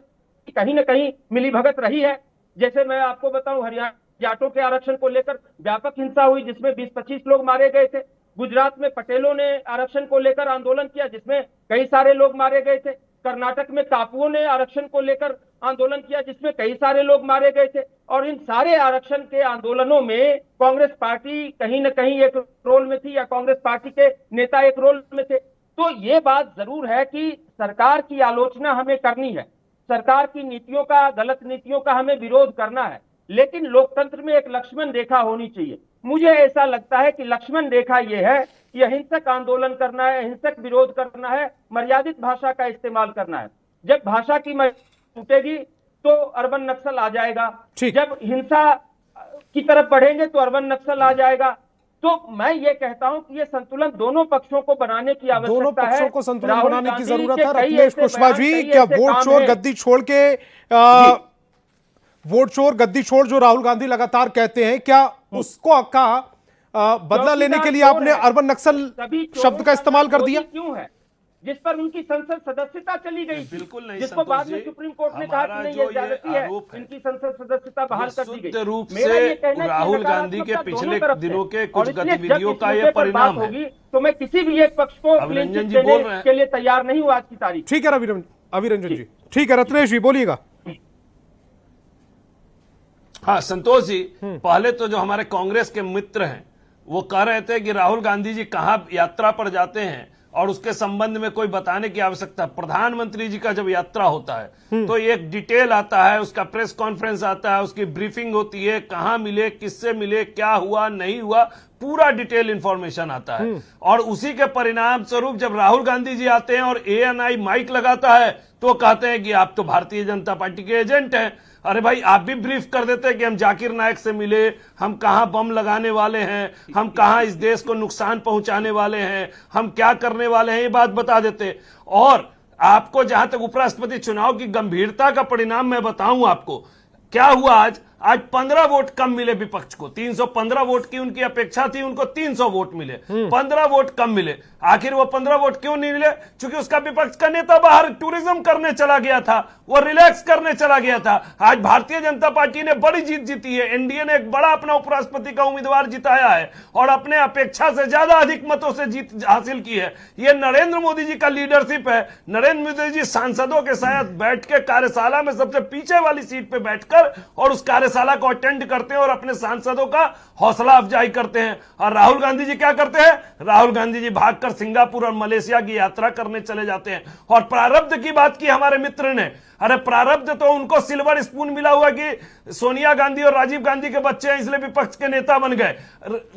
Speaker 12: की कहीं न कहीं मिलीभगत रही है। जैसे मैं आपको बताऊं, हरियाणा जाटों के आरक्षण को लेकर व्यापक हिंसा हुई जिसमें 20-25 लोग मारे गए थे। गुजरात में पटेलों ने आरक्षण को लेकर आंदोलन किया जिसमें कई सारे लोग मारे गए थे। कर्नाटक में कापुओं ने आरक्षण को लेकर आंदोलन किया जिसमें कई सारे लोग मारे गए थे। और इन सारे आरक्षण के आंदोलनों में कांग्रेस पार्टी कहीं न कहीं एक रोल में थी या कांग्रेस पार्टी के नेता एक रोल में थे। तो ये बात जरूर है कि सरकार की आलोचना हमें करनी है, सरकार की नीतियों का, गलत नीतियों का हमें विरोध करना है, लेकिन लोकतंत्र में एक लक्ष्मण रेखा होनी चाहिए। मुझे ऐसा लगता है कि लक्ष्मण रेखा ये है कि हिंसक आंदोलन करना है, हिंसक विरोध करना है, मर्यादित भाषा का इस्तेमाल करना है। जब भाषा की टूटेगी तो अर्बन नक्सल आ जाएगा, जब हिंसा की तरफ बढ़ेंगे तो अर्बन नक्सल आ जाएगा। तो मैं ये कहता हूं कि ये संतुलन दोनों पक्षों को बनाने की आवश्यकता है,
Speaker 1: दोनों पक्षों को संतुलन बनाने की जरूरत है। अखिलेश कुशवाहा जी, क्या वोट चोर गद्दी छोड़ के वोट चोर गद्दी छोड़ जो राहुल गांधी लगातार कहते हैं, क्या उसको का बदला लेने के लिए आपने अर्बन नक्सल शब्द का इस्तेमाल कर दिया?
Speaker 12: क्यों है जिस पर उनकी संसद सदस्यता चली गई थी,
Speaker 8: बिल्कुल नहीं
Speaker 12: जिसको बाद में
Speaker 8: संतोष जी,
Speaker 12: सुप्रीम कोर्ट ने कहा
Speaker 8: हमारा
Speaker 12: कि नहीं
Speaker 8: जो
Speaker 12: ये ज्यादती है,
Speaker 8: आरोप है,
Speaker 12: इनकी संसद सदस्यता बहाल कर दी
Speaker 8: शुद्ध
Speaker 12: गई।
Speaker 8: रूप
Speaker 12: मेरा ये
Speaker 8: से
Speaker 12: कहना है कि
Speaker 8: राहुल गांधी के
Speaker 12: नकारात्मकता
Speaker 8: पिछले
Speaker 12: दोनों तरफ से,
Speaker 8: दिनों के
Speaker 12: और
Speaker 8: कुछ
Speaker 12: इसलिए जब
Speaker 8: गतिविधियों
Speaker 12: इस
Speaker 8: का
Speaker 12: मुद्दे
Speaker 8: ये
Speaker 12: पर
Speaker 8: परिणाम
Speaker 12: बात
Speaker 8: है।
Speaker 12: होगी तो मैं किसी भी एक पक्ष को
Speaker 8: अब
Speaker 12: क्लीन
Speaker 8: रंजन
Speaker 12: चिट
Speaker 8: जी बोल
Speaker 12: देने
Speaker 8: रहे हैं।
Speaker 12: के लिए तैयार नहीं हूं आज की तारीख।
Speaker 1: ठीक है अभिरंजन जी, ठीक है। रत्नेश जी बोलिएगा।
Speaker 8: हाँ संतोष जी, पहले तो जो हमारे कांग्रेस के मित्र हैं वो कह रहे थे कि राहुल गांधी जी कहां यात्रा पर जाते हैं और उसके संबंध में कोई बताने की आवश्यकता। प्रधानमंत्री जी का जब यात्रा होता है तो एक डिटेल आता है, उसका प्रेस कॉन्फ्रेंस आता है, उसकी ब्रीफिंग होती है, कहां मिले, किससे मिले, क्या हुआ नहीं हुआ, पूरा डिटेल इंफॉर्मेशन आता है। और उसी के परिणाम स्वरूप जब राहुल गांधी जी आते हैं और ANI माइक लगाता है तो कहते हैं कि आप तो भारतीय जनता पार्टी के एजेंट हैं। अरे भाई, आप भी ब्रीफ कर देते कि हम जाकिर नायक से मिले, हम कहां बम लगाने वाले हैं, हम कहां इस देश को नुकसान पहुंचाने वाले हैं, हम क्या करने वाले हैं, ये बात बता देते। और आपको जहां तक उपराष्ट्रपति चुनाव की गंभीरता का परिणाम मैं बताऊं आपको, क्या हुआ आज 15 वोट कम मिले विपक्ष को। 315 वोट की उनकी अपेक्षा थी, उनको 300 वोट मिले, 15 वोट कम मिले। आखिर वो 15 वोट क्यों नहीं मिले? क्योंकि उसका विपक्ष का नेता बाहर टूरिज्म करने चला गया था, वो रिलैक्स करने चला गया था। आज भारतीय जनता पार्टी ने बड़ी जीत जीती है, एनडीए ने एक बड़ा अपना उपराष्ट्रपति का उम्मीदवार जिताया है और अपने अपेक्षा से ज्यादा अधिक मतों से जीत हासिल की है। ये नरेंद्र मोदी जी का लीडरशिप है। नरेंद्र मोदी जी सांसदों के साथ बैठ के कार्यशाला में सबसे पीछे वाली सीट पे बैठकर और उस कार्यशाला को अटेंड करते हैं और अपने सांसदों का हौसला अफजाई करते हैं। और राहुल गांधी जी क्या करते हैं? राहुल गांधी जी भागकर सिंगापुर और मलेशिया की यात्रा करने चले जाते हैं। और प्रारब्ध की बात की हमारे मित्र ने, अरे प्रारब्ध तो उनको सिल्वर स्पून मिला हुआ कि सोनिया गांधी और राजीव गांधी के बच्चे हैं इसलिए विपक्ष के नेता बन गए।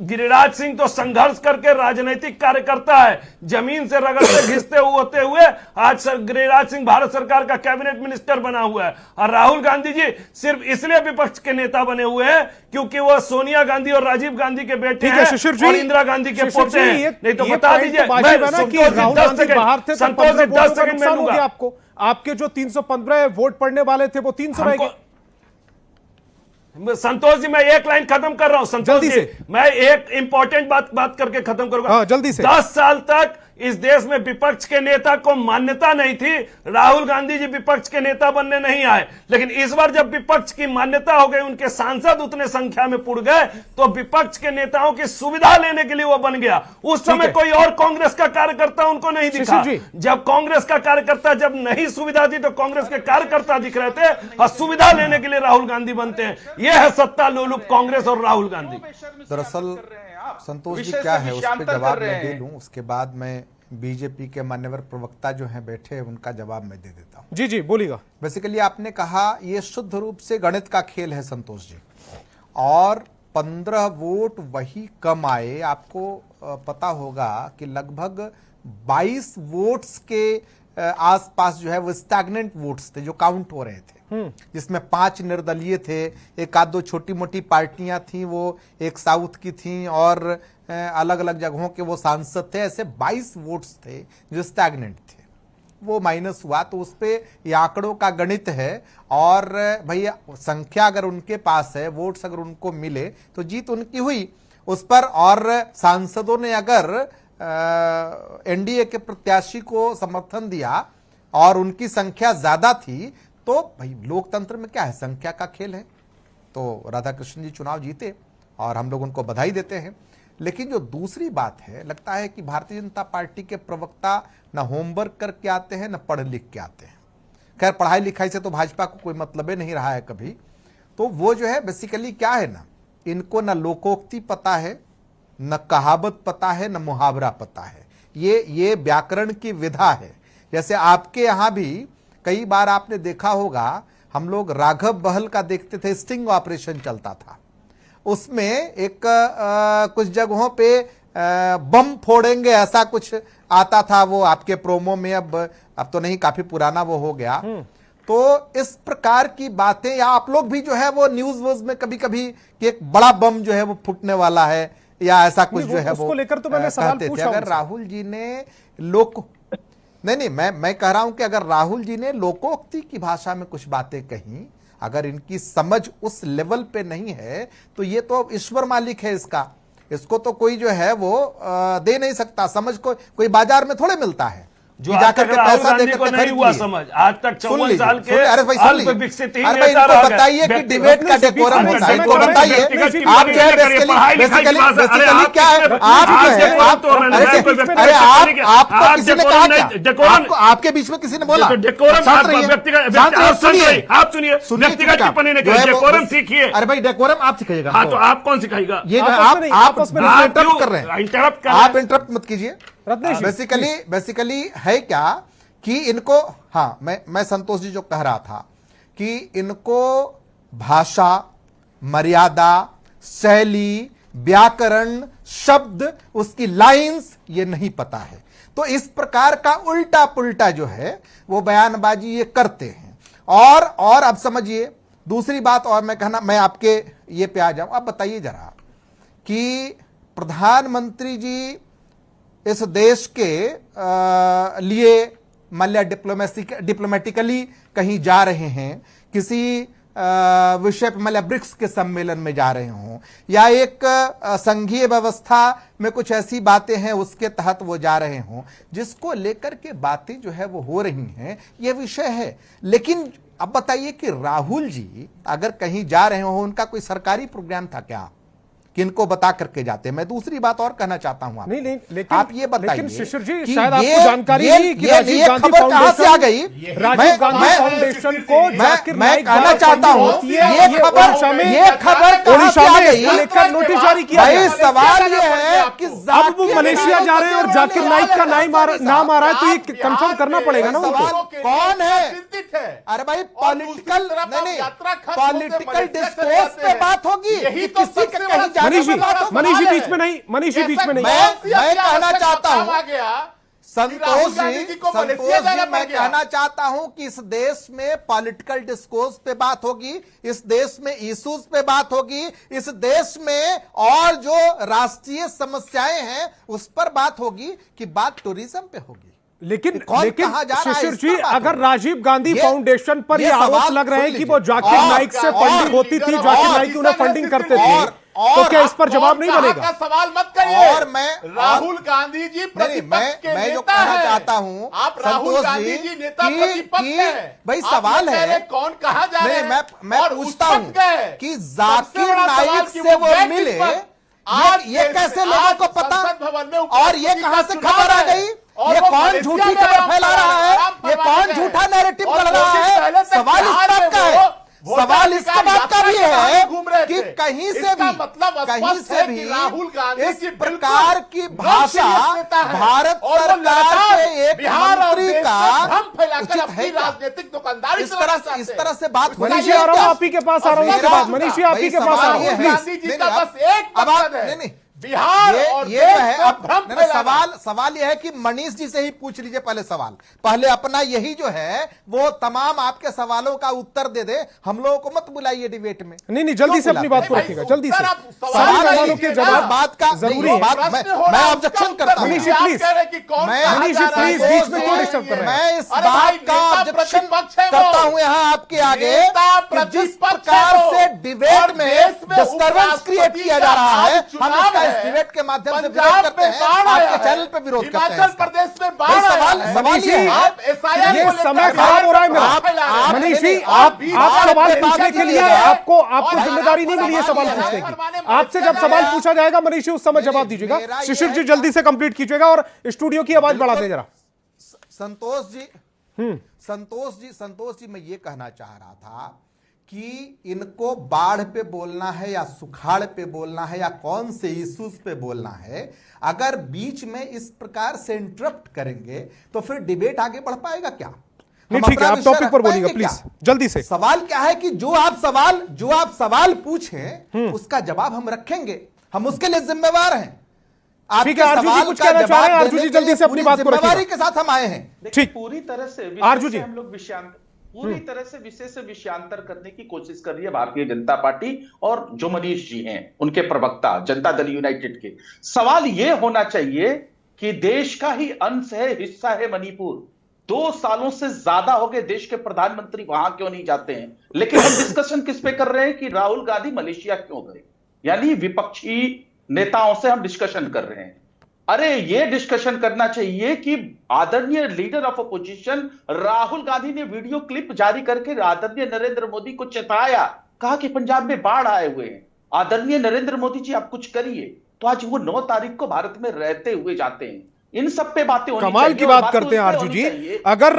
Speaker 8: गिरिराज सिंह तो संघर्ष करके राजनीतिक कार्यकर्ता है, जमीन से रगड़ते घिसते होते हुए आज गिरिराज सिंह भारत सरकार का कैबिनेट मिनिस्टर बना हुआ है। और राहुल गांधी जी सिर्फ इसलिए विपक्ष के नेता बने हुए हैं क्योंकि वो सोनिया गांधी और राजीव गांधी के बेटे हैं और इंदिरा गांधी के पोते हैं। नहीं तो बता दीजिए, संतोष जी 10 सेकंड में लूंगा
Speaker 1: आपको। आपके जो 315 वोट पड़ने वाले थे वो 300 रह गए।
Speaker 8: संतोष जी मैं एक लाइन खत्म कर रहा हूं। संतोष जी मैं एक इंपॉर्टेंट बात करके खत्म करूंगा।
Speaker 1: जल्दी से।
Speaker 8: 10 साल तक इस देश में विपक्ष के नेता को मान्यता नहीं थी, राहुल गांधी जी विपक्ष के नेता बनने नहीं आए। लेकिन इस बार जब विपक्ष की मान्यता हो गई, उनके सांसद उतने संख्या में पुड़ गए, तो विपक्ष के नेताओं की सुविधा लेने के लिए वो बन गया। उस समय कोई और कांग्रेस का कार्यकर्ता उनको नहीं दिखा। जब कांग्रेस का कार्यकर्ता जब नहीं सुविधा थी तो कांग्रेस के कार्यकर्ता दिख रहे थे और सुविधा लेने के लिए राहुल गांधी बनते हैं। यह है सत्ता लोलुप कांग्रेस और राहुल गांधी।
Speaker 9: दरअसल संतोष जी क्या है उस पर जवाब मैं दे लूं, उसके बाद मैं बीजेपी के मान्यवर प्रवक्ता जो हैं बैठे हैं उनका जवाब मैं दे देता हूं।
Speaker 1: जी बोलिएगा।
Speaker 9: बेसिकली आपने कहा ये शुद्ध रूप से गणित का खेल है संतोष जी, और 15 वोट वही कम आए। आपको पता होगा कि लगभग 22 वोट्स के आसपास जो है वो स्टैग्नेंट वोट्स थे जो काउंट हो रहे थे, जिसमें 5 निर्दलीय थे, एक आध दो छोटी मोटी पार्टियां थी, वो एक साउथ की थी और अलग अलग जगहों के वो सांसद थे। ऐसे 22 वोट्स थे जो स्टैग्नेंट थे, वो माइनस हुआ। तो उस पे ये आंकड़ों का गणित है और भैया संख्या अगर उनके पास है, वोट्स अगर उनको मिले तो जीत उनकी हुई उस पर। और सांसदों ने अगर एनडीए के प्रत्याशी को समर्थन दिया और उनकी संख्या ज्यादा थी, तो भाई लोकतंत्र में क्या है, संख्या का खेल है। तो राधाकृष्ण जी चुनाव जीते और हम लोग उनको बधाई देते हैं। लेकिन जो दूसरी बात है, लगता है कि भारतीय जनता पार्टी के प्रवक्ता न होमवर्क करके आते हैं न पढ़ लिख के आते हैं। खैर पढ़ाई लिखाई से तो भाजपा को कोई मतलब ही नहीं रहा है कभी। तो वो जो है बेसिकली क्या है ना, इनको न लोकोक्ति पता है, न कहावत पता है, न मुहावरा पता है। ये व्याकरण की विधा है। जैसे आपके यहाँ भी कई बार आपने देखा होगा, हम लोग राघव बहल का देखते थे, स्टिंग ऑपरेशन चलता था, उसमें एक कुछ जगहों पे बम फोड़ेंगे ऐसा कुछ आता था वो आपके प्रोमो में। अब तो नहीं, काफी पुराना वो हो गया। तो इस प्रकार की बातें, या आप लोग भी जो है वो न्यूज वूज में कभी कभी कि एक बड़ा बम जो है वो फूटने वाला है या ऐसा कुछ जो है वो
Speaker 1: लेकर तो मैंने सवाल पूछा।
Speaker 9: अगर राहुल जी ने नहीं मैं कह रहा हूं कि अगर राहुल जी ने लोकोक्ति की भाषा में कुछ बातें कही, अगर इनकी समझ उस लेवल पे नहीं है तो ये तो ईश्वर मालिक है इसको तो कोई जो है वो दे नहीं सकता। समझ को कोई बाजार में थोड़े मिलता है।
Speaker 8: जो
Speaker 9: कि
Speaker 8: आज
Speaker 9: जाकर
Speaker 8: तक
Speaker 9: के
Speaker 8: राहुल
Speaker 9: पैसा
Speaker 8: गांधी
Speaker 9: देकर
Speaker 8: को
Speaker 9: के
Speaker 8: नहीं
Speaker 9: खरीद
Speaker 8: हुआ
Speaker 9: लिए।
Speaker 8: समझ, आज तक
Speaker 9: सुन
Speaker 8: 54
Speaker 9: लीजिए,
Speaker 8: साल के
Speaker 9: अरे भाई सुन लीजिए,
Speaker 8: अल्पविकसित ही
Speaker 9: अरे भाई
Speaker 8: नेता
Speaker 9: इनको
Speaker 8: रह गए।
Speaker 9: बताइए कि डिबेट का डेकोरम होता है, इनको
Speaker 8: व्यक्तिगत
Speaker 9: बताइए
Speaker 8: टिप्पणी
Speaker 9: आप जो है
Speaker 8: नहीं करिए, पढ़ाई लिखाई की बात है। अरे
Speaker 9: बेसिकली
Speaker 8: आप
Speaker 9: क्या है,
Speaker 8: किसने-
Speaker 9: आप
Speaker 8: आप
Speaker 9: जो है
Speaker 8: डेकोरम
Speaker 9: आप
Speaker 8: तो रहने
Speaker 9: अरे
Speaker 8: दें, कोई व्यक्तिगत
Speaker 9: अरे
Speaker 8: टिप्पणी नहीं
Speaker 9: आपको
Speaker 8: आप
Speaker 9: किसी ने
Speaker 8: डेकोरम
Speaker 9: कहा
Speaker 8: नहीं-
Speaker 9: क्या?
Speaker 8: डेकोरम-
Speaker 9: आपके बीच में किसी ने बोला?
Speaker 8: तो डेकोरम
Speaker 9: शांत रहिए,
Speaker 8: व्यक्तिगत
Speaker 9: शांत रहिए,
Speaker 8: आप सुनिए,
Speaker 9: सुनिए।
Speaker 8: आप सुनिए, व्यक्तिगत टिप्पणी नहीं करिए, डेकोरम सीखिए।
Speaker 9: अरे भाई डेकोरम आप सिखाइएगा।
Speaker 8: हाँ, तो आप कौन सिखाएगा?
Speaker 9: ये जो है,
Speaker 1: आपस में नहीं,
Speaker 9: आप
Speaker 1: आपस में
Speaker 8: आप
Speaker 9: इंटरप्ट
Speaker 8: क्यों
Speaker 9: कर रहे हैं,
Speaker 8: इंटरप्ट कर रहे
Speaker 9: आप
Speaker 8: हैं?
Speaker 9: इंटरप्ट मत कीजिए।
Speaker 1: रत्नेश जी,
Speaker 9: बेसिकली है क्या कि इनको, हाँ मैं संतोष जी जो कह रहा था कि इनको भाषा, मर्यादा, शैली, व्याकरण, शब्द, उसकी लाइंस ये नहीं पता है, तो इस प्रकार का उल्टा पुल्टा जो है वो बयानबाजी ये करते हैं। और अब समझिए दूसरी बात, और मैं आपके ये पे आ जाऊं। अब बताइए जरा कि प्रधानमंत्री जी इस देश के लिए मान लिया डिप्लोमेटिकली कहीं जा रहे हैं, किसी विषय पर मान लिया ब्रिक्स के सम्मेलन में जा रहे हों, या एक संघीय व्यवस्था में कुछ ऐसी बातें हैं उसके तहत वो जा रहे हों, जिसको लेकर के बातें जो है वो हो रही हैं, ये विषय है। लेकिन अब बताइए कि राहुल जी अगर कहीं जा रहे हो, उनका कोई सरकारी प्रोग्राम था क्या कि इनको बता करके जाते हैं? मैं दूसरी बात और कहना चाहता हूं आपको।
Speaker 1: नहीं, लेकिन
Speaker 9: आप ये बताइए,
Speaker 1: लेकिन शिशिर जी
Speaker 9: कि
Speaker 1: शायद
Speaker 9: ये-
Speaker 1: आपको जानकारी नहीं कि
Speaker 9: ये
Speaker 1: राजीव गांधी
Speaker 9: खबर कहां से आ गई?
Speaker 1: राजीव गांधी फाउंडेशन को जाकिर
Speaker 9: मैं
Speaker 1: नाइक
Speaker 9: कहना
Speaker 1: द्वारा
Speaker 9: चाहता हूं,
Speaker 1: फंडिंग होती है।
Speaker 9: ये खबर कहां से आ गई?
Speaker 1: इसको लेकर नोटिस जारी किया
Speaker 9: भाई
Speaker 1: गया।
Speaker 9: सवाल ये है कि
Speaker 1: अब वो मलेशिया जा रहे हैं और जाकिर नाइक का नाम आ रहा है, तो ये कंफर्म करना पड़ेगा ना उनको।
Speaker 9: सवाल कौन है?
Speaker 10: चिंतित है।
Speaker 9: अरे भाई
Speaker 10: और
Speaker 9: पॉलिटिकल
Speaker 10: दूसरी तरफ
Speaker 9: नहीं,
Speaker 10: यात्रा खत्म होते
Speaker 9: पॉलिटिकल
Speaker 10: मलेशिया चले
Speaker 9: डिस्कोर्स
Speaker 10: जाते
Speaker 9: पे
Speaker 10: हैं।
Speaker 9: बात होगी,
Speaker 10: यही
Speaker 9: कि
Speaker 10: तो
Speaker 9: किसी के
Speaker 10: सबसे
Speaker 9: कहीं
Speaker 10: बड़ा
Speaker 9: जाने
Speaker 1: मनीष
Speaker 9: पे
Speaker 1: जी,
Speaker 9: बात होगी।
Speaker 1: मनीष जी बीच में नहीं, मनीष जी बीच में नहीं।
Speaker 9: मैं कहना चाहता हूं,
Speaker 10: राहुल
Speaker 9: संतोष
Speaker 10: गांधी
Speaker 9: जी,
Speaker 10: जी को मलेशिया जाना पड़
Speaker 9: मैं
Speaker 10: गया।
Speaker 9: कहना चाहता हूं कि इस देश में पॉलिटिकल डिस्कोर्स पे बात होगी, इस देश में इश्यूज पे बात होगी, इस देश में और जो राष्ट्रीय समस्याएं हैं उस पर बात होगी, कि बात टूरिज्म पे होगी।
Speaker 1: लेकिन
Speaker 9: कौन कहाँ जा रहा है,
Speaker 1: शिशिर
Speaker 9: इस
Speaker 1: जी
Speaker 9: पर बात
Speaker 1: अगर
Speaker 9: होगी।
Speaker 1: राजीव गांधी
Speaker 9: ये-
Speaker 1: फाउंडेशन पर
Speaker 9: ये
Speaker 1: ये आरोप
Speaker 9: सवाल
Speaker 1: लग रहे हैं
Speaker 9: सुन
Speaker 1: कि वो
Speaker 9: लीजिए।
Speaker 1: जाकिर
Speaker 9: और-
Speaker 1: नाइक से
Speaker 9: और-
Speaker 1: फंडिंग होती थी, जाकिर नाइक उन्हें फंडिंग करते थे,
Speaker 9: और
Speaker 1: तो क्या इस पर जवाब नहीं बनेगा?
Speaker 10: सवाल मत करिए।
Speaker 9: और मैं-
Speaker 10: राहुल गांधी जी
Speaker 9: नहीं,
Speaker 10: प्रतिपक्ष के
Speaker 9: मैं जो
Speaker 10: नेता
Speaker 9: कहना
Speaker 10: हैं।
Speaker 9: चाहता हूं,
Speaker 10: आप राहुल
Speaker 9: संतोष
Speaker 10: गांधी जी नेता
Speaker 9: कि-
Speaker 10: प्रतिपक्ष
Speaker 9: कि
Speaker 10: हैं।
Speaker 9: भाई
Speaker 10: आप
Speaker 9: सवाल
Speaker 10: ये कह रहे
Speaker 9: है,
Speaker 10: हैं, कौन कहा जा रहे
Speaker 9: नहीं,
Speaker 10: हैं?
Speaker 9: मैं
Speaker 10: और
Speaker 9: पूछता
Speaker 10: उस
Speaker 9: हूं
Speaker 10: वक्त गए।
Speaker 9: कि
Speaker 10: सबसे
Speaker 9: जाकिर
Speaker 10: बड़ा सवाल
Speaker 9: नाइक
Speaker 10: कि
Speaker 9: से वो
Speaker 10: गए
Speaker 9: मिले,
Speaker 10: किस वक्त? आज
Speaker 9: ये कैसे
Speaker 10: आज
Speaker 9: लोगों को पता?
Speaker 10: संसद भवन में
Speaker 9: और ये
Speaker 10: उपराष्ट्रपति
Speaker 9: कहां
Speaker 10: का
Speaker 9: से
Speaker 10: चुनाव
Speaker 9: खबर आ
Speaker 10: है।
Speaker 9: गई?
Speaker 10: और
Speaker 9: ये
Speaker 10: वो
Speaker 9: कौन
Speaker 10: मलेशिया
Speaker 9: झूठी
Speaker 10: में
Speaker 9: खबर
Speaker 10: आराम
Speaker 9: फैला रहा है?
Speaker 10: आराम
Speaker 9: ये
Speaker 10: फरमा
Speaker 9: कौन
Speaker 10: गए।
Speaker 9: झूठा नैरेटिव
Speaker 10: और
Speaker 9: कर
Speaker 10: दो
Speaker 9: रहा
Speaker 10: दिन
Speaker 9: है?
Speaker 10: पहले तक
Speaker 9: सवाल इस
Speaker 10: बिहार
Speaker 9: बात
Speaker 10: में
Speaker 9: का
Speaker 10: वो
Speaker 9: है, सवाल इस
Speaker 10: वोटाधिकार
Speaker 9: बात का भी
Speaker 10: यात्रा के
Speaker 9: है
Speaker 10: दौरान घूम रहे
Speaker 9: कि
Speaker 10: थे।
Speaker 9: कहीं से
Speaker 10: इसका
Speaker 9: भी
Speaker 10: मतलब
Speaker 9: कहीं
Speaker 10: स्पष्ट
Speaker 9: से
Speaker 10: है
Speaker 9: भी
Speaker 10: कि राहुल गांधी
Speaker 9: इस
Speaker 10: जी
Speaker 9: प्रकार की
Speaker 10: बिल्कुल
Speaker 9: भाषा
Speaker 10: non-serious नेता है।
Speaker 9: भारत
Speaker 10: और वो
Speaker 9: सरकार
Speaker 10: लगातार
Speaker 9: के एक
Speaker 10: बिहार और
Speaker 9: मंत्री
Speaker 10: देश
Speaker 9: का
Speaker 10: में भ्रम फैलाकर
Speaker 9: उचित
Speaker 10: अपनी
Speaker 9: है क्या?
Speaker 10: राजनीतिक दुकानदारी
Speaker 9: इस
Speaker 10: चलाना
Speaker 9: तरह
Speaker 10: चाहते
Speaker 9: इस
Speaker 10: हैं।
Speaker 9: तरह से बात
Speaker 1: मनीष जी आ रहा हूं, आप ही के पास आ रहा हूं इसके बाद। मनीष जी आप ही के पास आ रहा हूं, प्लीज।
Speaker 10: गांधी जी का बस एक
Speaker 9: अब
Speaker 10: मकसद है
Speaker 9: नहीं,
Speaker 10: बिहार और
Speaker 9: ये
Speaker 10: देश
Speaker 9: है।
Speaker 10: में
Speaker 9: अब
Speaker 10: भ्रम
Speaker 9: नहीं,
Speaker 10: फैलाना।
Speaker 9: सवाल यह है कि मनीष जी से ही पूछ लीजिए पहले सवाल, पहले अपना यही जो है वो तमाम आपके सवालों का उत्तर दे दे, हम लोगों को मत बुलाइए डिबेट में।
Speaker 1: नहीं, जल्दी से अपनी बात को रखिएगा, जल्दी से।
Speaker 9: सवाल
Speaker 1: सवालों के जवाब
Speaker 9: बात का
Speaker 1: जरूरी है।
Speaker 9: मैं ऑब्जेक्शन करता हूं।
Speaker 1: मनीष जी, प्लीज। मनीष जी, प्लीज, बीच में क्यों डिस्टर्ब कर रहे हैं?
Speaker 9: मैं इस बात का ऑब्जेक्शन करता हूं यहां आपके आगे कि जिस प्रकार से डिबेट में डिस्टर्बेंस क्रिएट किया जा रहा है, हम इसका इस डिबेट के माध्यम से विरोध करते हैं, आपके चैनल पे विरोध करते हैं।
Speaker 10: हिमाचल प्रदेश में बाढ़
Speaker 9: भाई,
Speaker 10: आया
Speaker 9: सवाल
Speaker 10: है।
Speaker 9: सवाल ये है,
Speaker 10: आप SIR
Speaker 1: ये
Speaker 10: को लेकर
Speaker 1: समय खराब हो रहा है मेरा।
Speaker 10: आप
Speaker 1: मनीष जी,
Speaker 9: नहीं,
Speaker 1: आप
Speaker 9: बात
Speaker 1: सवाल
Speaker 9: पे
Speaker 1: पूछने
Speaker 9: बात
Speaker 1: के लिए
Speaker 9: कीजिए।
Speaker 1: आपको
Speaker 9: भाई,
Speaker 1: जिम्मेदारी नहीं मिली है सवाल
Speaker 9: सवाल
Speaker 1: पूछने
Speaker 9: है,
Speaker 1: की। आपसे जब सवाल पूछा जाएगा मनीष जी उस समय जवाब दीजिएगा।
Speaker 9: मेरा ये
Speaker 1: शिशिर जी
Speaker 9: है-
Speaker 1: जल्दी से कंप्लीट कीजिएगा और स्टूडियो की आवाज बढ़ा दें जरा।
Speaker 9: संतोष जी मैं ये कहना चाह रहा था कि इनको बाढ़ पे बोलना है या सुखाड़ पे बोलना है या कौन से इश्यूज पे बोलना है, अगर बीच में इस प्रकार से इंटरप्ट करेंगे तो फिर डिबेट आगे बढ़ पाएगा क्या?
Speaker 1: नहीं,
Speaker 9: हम
Speaker 1: ठीक है,
Speaker 9: अपना
Speaker 1: आप
Speaker 9: विषय
Speaker 1: टॉपिक पर
Speaker 9: रख
Speaker 1: बोलिएगा
Speaker 9: पाएंगे क्या?
Speaker 1: प्लीज, जल्दी से।
Speaker 9: सवाल क्या है कि जो आप सवाल पूछें उसका जवाब हम रखेंगे, हम उसके लिए जिम्मेवार हैं।
Speaker 1: ठीक है, आरजू जी कुछ कहना चाह रहे हैं? आरजू जी जल्दी से अपनी बात को
Speaker 9: जिम्मेवारी
Speaker 1: रखिएगा।
Speaker 9: के साथ हम आए हैं।
Speaker 11: देखिए,
Speaker 1: ठीक।
Speaker 11: पूरी तरह से
Speaker 1: आरजू जी।
Speaker 11: हम लोग पूरी तरह से विषय से विषयांतर करने की कोशिश कर रही है भारतीय जनता पार्टी और जो मनीष जी हैं उनके प्रवक्ता जनता दल यूनाइटेड के। सवाल यह होना चाहिए कि देश का ही अंश है, हिस्सा है मणिपुर। 2 सालों से ज्यादा हो गए, देश के प्रधानमंत्री वहां क्यों नहीं जाते हैं? लेकिन हम डिस्कशन किस पे कर रहे हैं कि राहुल गांधी मलेशिया क्यों गए, यानी विपक्षी नेताओं से हम डिस्कशन कर रहे हैं। अरे ये डिस्कशन करना चाहिए कि आदरणीय leader of opposition Rahul Gandhi ने वीडियो क्लिप जारी करके आदरणीय नरेंद्र मोदी को चेताया, कहा कि पंजाब में बाढ़ आए हुए हैं, आदरणीय नरेंद्र मोदी जी आप कुछ करिए। तो आज वो 9 तारीख को भारत में रहते हुए जाते हैं। इन सब पे बातें होनी
Speaker 1: कमाल की बात करते हैं आरजू जी। अगर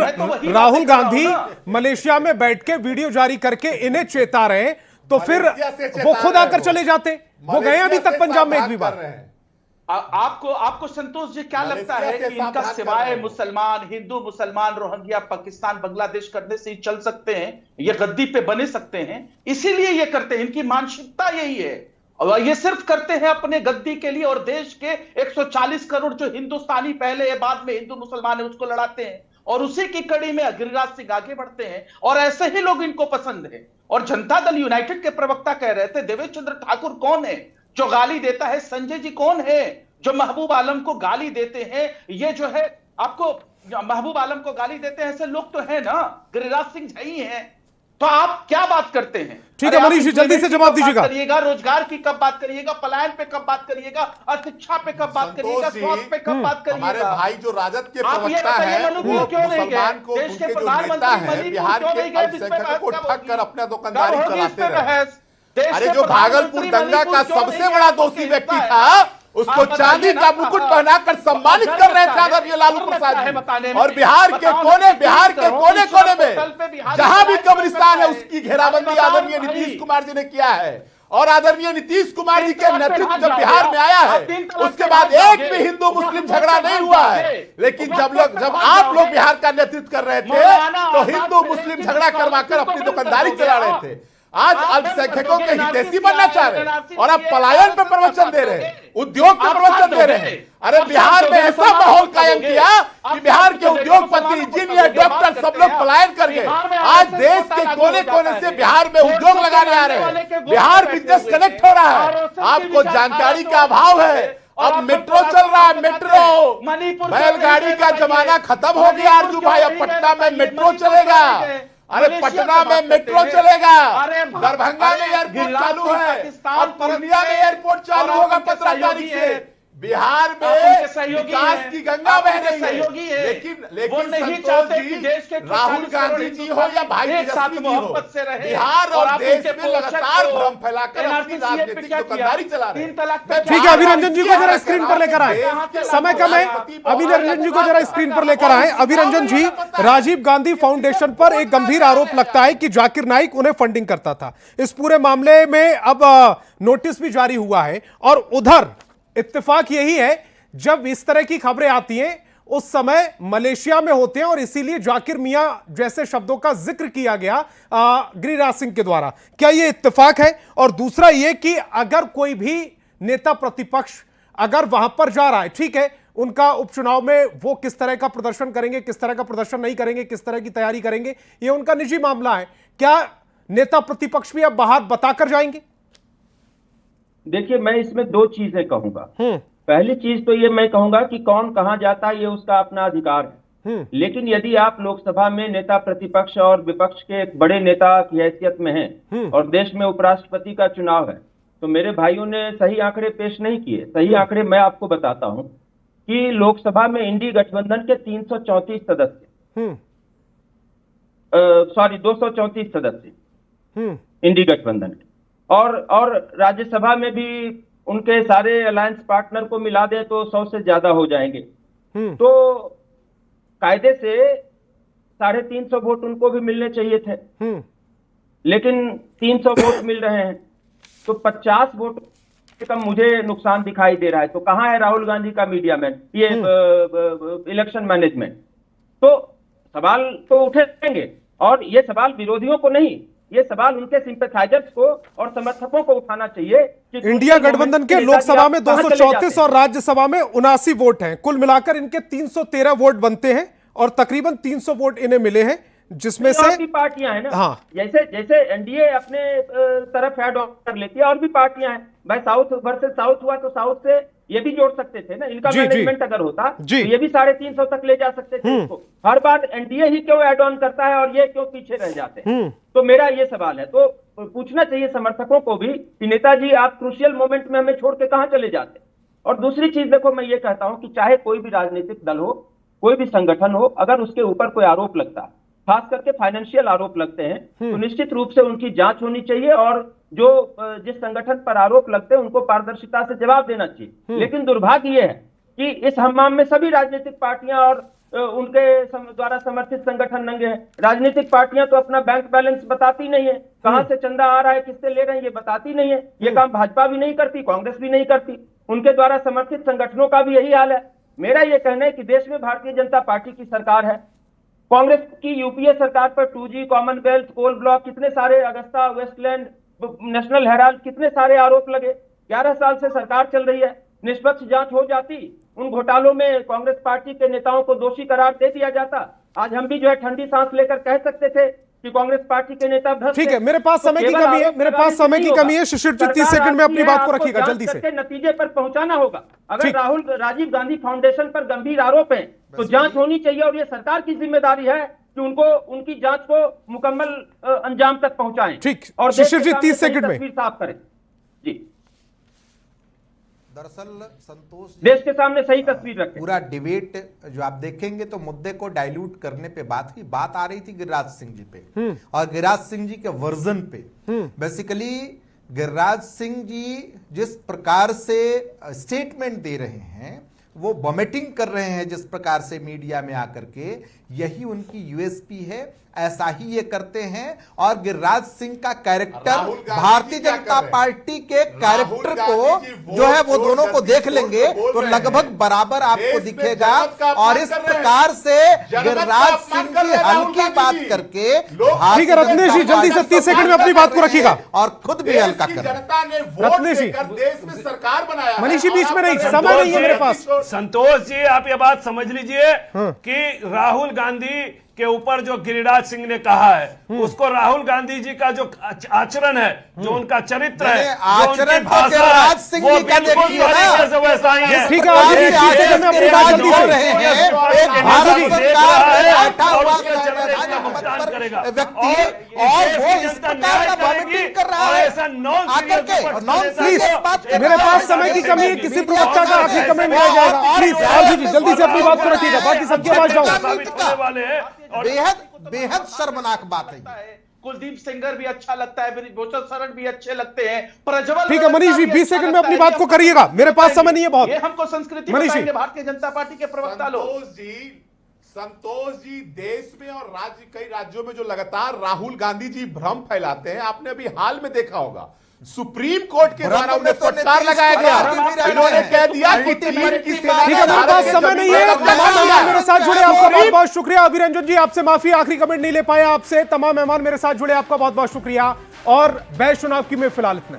Speaker 1: राहुल गांधी मलेशिया में बैठ के वीडियो जारी करके इन्हें चेता रहे तो फिर वो खुद आकर चले जाते। वो गए अभी तक पंजाब में एक भी बार।
Speaker 11: आपको संतोष जी क्या लगता है कि इनका सिवाय मुसलमान, हिंदू मुसलमान, रोहिंग्या, पाकिस्तान, बांग्लादेश करने से ही चल सकते हैं, ये गद्दी पे बने सकते हैं, इसीलिए ये करते हैं, इनकी मानसिकता यही है। और ये सिर्फ करते हैं अपने गद्दी के लिए, और देश के 140 करोड़ जो हिंदुस्तानी पहले है बाद में हिंदू मुसलमान है उसको लड़ाते हैं, और उसी की कड़ी में गिरिराज सिंह आगे बढ़ते हैं, और ऐसे ही लोग इनको पसंद है। और जनता दल यूनाइटेड के प्रवक्ता कह रहे थे देवेश चंद्र ठाकुर कौन है जो गाली देता है, संजय जी कौन है जो महबूब आलम को गाली देते हैं, ये जो है आपको महबूब आलम को गाली देते हैं, ऐसे लोग तो है ना, गिरिराज सिंह ही हैं। तो आप क्या बात करते हैं?
Speaker 1: ठीक है मनीष जी, जल्दी से जवाब दीजिएगा।
Speaker 11: करिएगा रोजगार की कब बात करिएगा, पलायन पे कब बात करिएगा, और शिक्षा पे कब बात करिएगा, स्वास्थ्य पे कब बात करिएगा?
Speaker 10: हमारे भाई जो राजद के
Speaker 11: आप ये
Speaker 10: प्रवक्ता
Speaker 11: बताइए
Speaker 10: हैं,
Speaker 11: मणिपुर क्यों नहीं गए?
Speaker 10: को
Speaker 11: देश के
Speaker 10: उनके जो
Speaker 11: प्रधानमंत्री
Speaker 10: नेता हैं
Speaker 11: मणिपुर
Speaker 10: बिहार
Speaker 11: क्यों
Speaker 10: के
Speaker 11: नहीं गए?
Speaker 10: अल्पसंख्यकों को ठग कर अपना दुकानदारी
Speaker 11: कब होगी इस
Speaker 10: चलाते
Speaker 11: पे
Speaker 10: रहे।
Speaker 11: बहस? देश
Speaker 10: अरे
Speaker 11: के
Speaker 10: जो भागलपुर
Speaker 11: प्रधानमंत्री
Speaker 10: दंगा का
Speaker 11: मणिपुर क्यों
Speaker 10: सबसे
Speaker 11: नहीं
Speaker 10: बड़ा
Speaker 11: गए?
Speaker 10: दोषी
Speaker 11: आपको
Speaker 10: व्यक्ति
Speaker 11: लगता
Speaker 10: था,
Speaker 11: है?
Speaker 10: उसको
Speaker 11: आप
Speaker 10: चांदी
Speaker 11: बताइए
Speaker 10: का
Speaker 11: ना।
Speaker 10: मुकुट पहनाकर सम्मानित कर रहे थे आदरणीय लालू प्रसाद जी। और बिहार के कोने कोने में जहां भी कब्रिस्तान है उसकी घेराबंदी आदरणीय नीतीश कुमार जी ने किया है। और आदरणीय नीतीश कुमार जी के नेतृत्व जब बिहार में आया है उसके बाद एक भी हिंदू मुस्लिम झगड़ा नहीं हुआ है। लेकिन जब आप लोग बिहार का नेतृत्व कर रहे थे तो हिंदू मुस्लिम झगड़ा करवाकर अपनी दुकानदारी चला रहे थे। आज अल्पसंख्यकों के हितैषी बनना चाह रहे हैं और आप पलायन पे प्रवचन दे रहे हैं, उद्योग पे प्रवचन दे रहे हैं। अरे बिहार में ऐसा माहौल कायम किया कि बिहार के उद्योगपति, इंजीनियर, डॉक्टर सब लोग पलायन कर गए। आज देश के कोने कोने से बिहार में उद्योग लगाने आ रहे हैं, बिहार बिजनेस कनेक्ट हो रहा है। आपको जानकारी का अभाव है। अब मेट्रो चल रहा है, मेट्रो, बैलगाड़ी का जमाना खत्म हो गया आरजू भाई। अब पटना में मेट्रो चलेगा, अरे पटना में मेट्रो चलेगा, दरभंगा में एयरपोर्ट चालू है, अब पूर्णिया में एयरपोर्ट चालू होगा 15 तारीख से। बिहार में विकास की गंगा बह रही है। लेकिन संतोष जी, राहुल गांधी जी हो या भाई तेजस्वी जी हो, बिहार और देश में लगातार भ्रम फैलाकर अपनी राजनीतिक दुकानदारी चला रहे हैं।
Speaker 1: ठीक है, अभिरंजन जी को जरा स्क्रीन पर लेकर आए, समय कम है। अभिरंजन जी को जरा स्क्रीन पर लेकर आए। अभिरंजन जी, राजीव गांधी फाउंडेशन पर एक गंभीर आरोप लगता है कि जाकिर नाइक उन्हें फंडिंग करता था। इस पूरे मामले में अब नोटिस भी जारी हुआ है, और उधर इत्तेफाक यही है जब इस तरह की खबरें आती हैं उस समय मलेशिया में होते हैं, और इसीलिए जाकिर मियां जैसे शब्दों का जिक्र किया गया गिरिराज सिंह के द्वारा। क्या यह इत्तेफाक है? और दूसरा यह कि अगर कोई भी नेता प्रतिपक्ष अगर वहां पर जा रहा है, ठीक है, उनका उपचुनाव में वो किस तरह का प्रदर्शन करेंगे, किस तरह का प्रदर्शन नहीं करेंगे, किस तरह की तैयारी करेंगे, यह उनका निजी मामला है। क्या नेता प्रतिपक्ष भी अब बाहर बताकर जाएंगे?
Speaker 12: देखिए, मैं इसमें 2 चीजें कहूंगा। पहली चीज तो ये मैं कहूंगा कि कौन कहां जाता है ये उसका अपना अधिकार है, लेकिन यदि आप लोकसभा में नेता प्रतिपक्ष और विपक्ष के एक बड़े नेता की हैसियत में हैं और देश में उपराष्ट्रपति का चुनाव है, तो मेरे भाइयों ने सही आंकड़े पेश नहीं किए। सही आंकड़े मैं आपको बताता हूं कि लोकसभा में इंडी गठबंधन के 334 सदस्य, सॉरी 234 सदस्य इंडी गठबंधन के, और राज्यसभा में भी उनके सारे अलायंस पार्टनर को मिला दे तो 100 से ज्यादा हो जाएंगे। तो कायदे से 350 वोट उनको भी मिलने चाहिए थे, लेकिन 300 वोट मिल रहे हैं, तो 50 वोट कम मुझे नुकसान दिखाई दे रहा है। तो कहां है राहुल गांधी का मीडिया मैन, ये इलेक्शन मैनेजमेंट? तो सवाल तो उठेंगे, और ये सवाल विरोधियों को नहीं, ये सवाल उनके सिंपैथाइजर्स को और समर्थकों को उठाना चाहिए कि
Speaker 1: इंडिया गठबंधन के लोकसभा में 234 और राज्यसभा में 79 वोट हैं। कुल मिलाकर इनके 313 वोट बनते हैं, और तकरीबन 300 वोट इन्हें मिले हैं, जिसमें से
Speaker 12: और भी पार्टियां हैं ना।
Speaker 1: हाँ,
Speaker 12: जैसे एनडीए अपने तरफ ऐड ऑन कर लेती है, और भी पार्टियां हैं भाई। साउथ वर्सेस साउथ हुआ तो साउथ से ये भी जोड़ सकते थे ना, इनका मैनेजमेंट अगर होता तो ये भी 350 तक ले जा सकते थे इसको। हर बार एनडीए ही क्यों ऐड ऑन करता है और ये क्यों पीछे रह जाते हैं? तो मेरा ये सवाल है, तो पूछना चाहिए समर्थकों को भी कि नेताजी आप क्रूशियल मोमेंट में हमें छोड़ के कहां चले जाते? और दूसरी चीज देखो, मैं ये कहता हूं कि चाहे कोई भी राजनीतिक दल हो, कोई भी संगठन हो, अगर उसके ऊपर कोई आरोप लगता है, खास करके फाइनेंशियल आरोप लगते हैं, तो निश्चित रूप से उनकी जांच होनी चाहिए और जो जिस संगठन पर आरोप लगते हैं उनको पारदर्शिता से जवाब देना चाहिए। लेकिन दुर्भाग्य यह है कि इस हम्माम में सभी राजनीतिक पार्टियां और उनके द्वारा समर्थित संगठन नंगे हैं। राजनीतिक पार्टियां तो अपना बैंक बैलेंस बताती नहीं है, कहां से चंदा आ रहा है, किससे ले रहे हैं, ये बताती नहीं है। ये काम भाजपा भी नहीं करती, कांग्रेस भी नहीं करती, उनके द्वारा समर्थित संगठनों का भी यही हाल है। मेरा ये कहना है कि देश में भारतीय जनता पार्टी की सरकार है, कांग्रेस की यूपीए सरकार पर 2G, कॉमनवेल्थ, कोल ब्लॉक, कितने सारे, अगस्ता वेस्टलैंड, नेशनल हेराल्ड, कितने सारे आरोप लगे। 11 साल से सरकार चल रही है, निष्पक्ष जांच हो जाती, उन घोटालों में कांग्रेस पार्टी के नेताओं को दोषी करार दे दिया जाता, आज हम भी जो है ठंडी सांस लेकर कह सकते थे कि कांग्रेस पार्टी के नेता भ्रष्ट।
Speaker 1: ठीक है, मेरे पास समय की कमी है, मेरे पास समय की कमी है। शिशिर जी 30 सेकंड में अपनी बात को रखिएगा जल्दी से।
Speaker 12: नतीजे पर पहुंचाना होगा। अगर राजीव गांधी फाउंडेशन पर गंभीर आरोप है तो जांच होनी चाहिए और ये सरकार की जिम्मेदारी है कि उनको उनकी जांच को मुकम्मल अंजाम तक पहुंचाएं।
Speaker 1: ठीक,
Speaker 12: और
Speaker 1: शिशिर जी 30 सेकंड में
Speaker 12: तस्वीर साफ करें। जी,
Speaker 9: दरअसल संतोष,
Speaker 12: देश के सामने सही तस्वीर रखें।
Speaker 9: पूरा डिबेट जो आप देखेंगे तो मुद्दे को डाइल्यूट करने पे बात आ रही थी गिरिराज सिंह जी पे और गिरिराज सिंह जी के वर्जन पे। बेसिकली गिरिराज सिंह जी जिस प्रकार से स्टेटमेंट दे रहे हैं, वो वॉमिटिंग कर रहे हैं जिस प्रकार से मीडिया में आकर के, यही उनकी यूएसपी है। ऐसा ही ये करते हैं और गिरिराज सिंह का कैरेक्टर, भारतीय जनता पार्टी के कैरेक्टर को जो है वो दोनों को देख लेंगे तो लगभग बराबर आपको दिखेगा। और इस प्रकार से गिरिराज सिंह की हल्की बात करके,
Speaker 1: ठीक है रत्नेश जी जल्दी से 30 सेकंड में अपनी बात को रखिएगा
Speaker 9: और खुद भी हल्का कर
Speaker 10: जनता ने
Speaker 1: रत्नेश जी,
Speaker 10: देश में सरकार बनाया।
Speaker 1: मनीष जी बीच में नहीं, समय नहीं है मेरे पास।
Speaker 8: संतोष जी आप ये बात समझ लीजिए कि राहुल गांधी के ऊपर जो गिरिराज सिंह ने कहा है, उसको राहुल गांधी जी का जो आचरण है, जो उनका चरित्र है, जो उनकी भाषा है, वो बिल्कुल तरीके से वैसा ही है।
Speaker 1: ठीक है, अपनी बात जल्दी से
Speaker 8: भुगतान करेगा
Speaker 9: व्यक्ति और वो इस प्रकार का वॉमिटिंग कर रहा है
Speaker 8: ऐसा
Speaker 1: मेरे पास समय की कमी है, किसी प्रवक्ता का आखिरी कमेंट रह जाएगा। प्लीज आरजी जी जल्दी से अपनी बात को रखिएगा, बाकी सबकी आवाज जाऊंगा।
Speaker 8: वाले हैं
Speaker 9: बेहद शर्मनाक बात है।
Speaker 11: कुलदीप सेंगर भी अच्छा लगता है, भूषण शरण भी अच्छे लगते हैं, प्रज्वल।
Speaker 1: ठीक है मनीष जी 20 सेकंड में अपनी बात को करिएगा, मेरे पास समय नहीं है बहुत।
Speaker 11: ये हमको संस्कृति बताएंगे भारतीय जनता पार्टी के प्रवक्ता लोग।
Speaker 10: संतोष जी, देश में और कई राज्यों में जो लगातार राहुल गांधी जी भ्रम फैलाते हैं, आपने अभी हाल में देखा होगा सुप्रीम कोर्ट के द्वारा उन्हें फटकार लगाया गया। इन्होंने कह दिया कि
Speaker 1: ठीक है, मेरे पास समय नहीं है। तमाम मेहमान मेरे साथ जुड़े, आपका बहुत बहुत शुक्रिया। अभिरंजन जी आपसे माफी, आखिरी कमेंट नहीं ले पाया आपसे। तमाम मेहमान मेरे साथ जुड़े, आपका बहुत बहुत शुक्रिया। और बैच चुनाव की में फिलहाल इतना।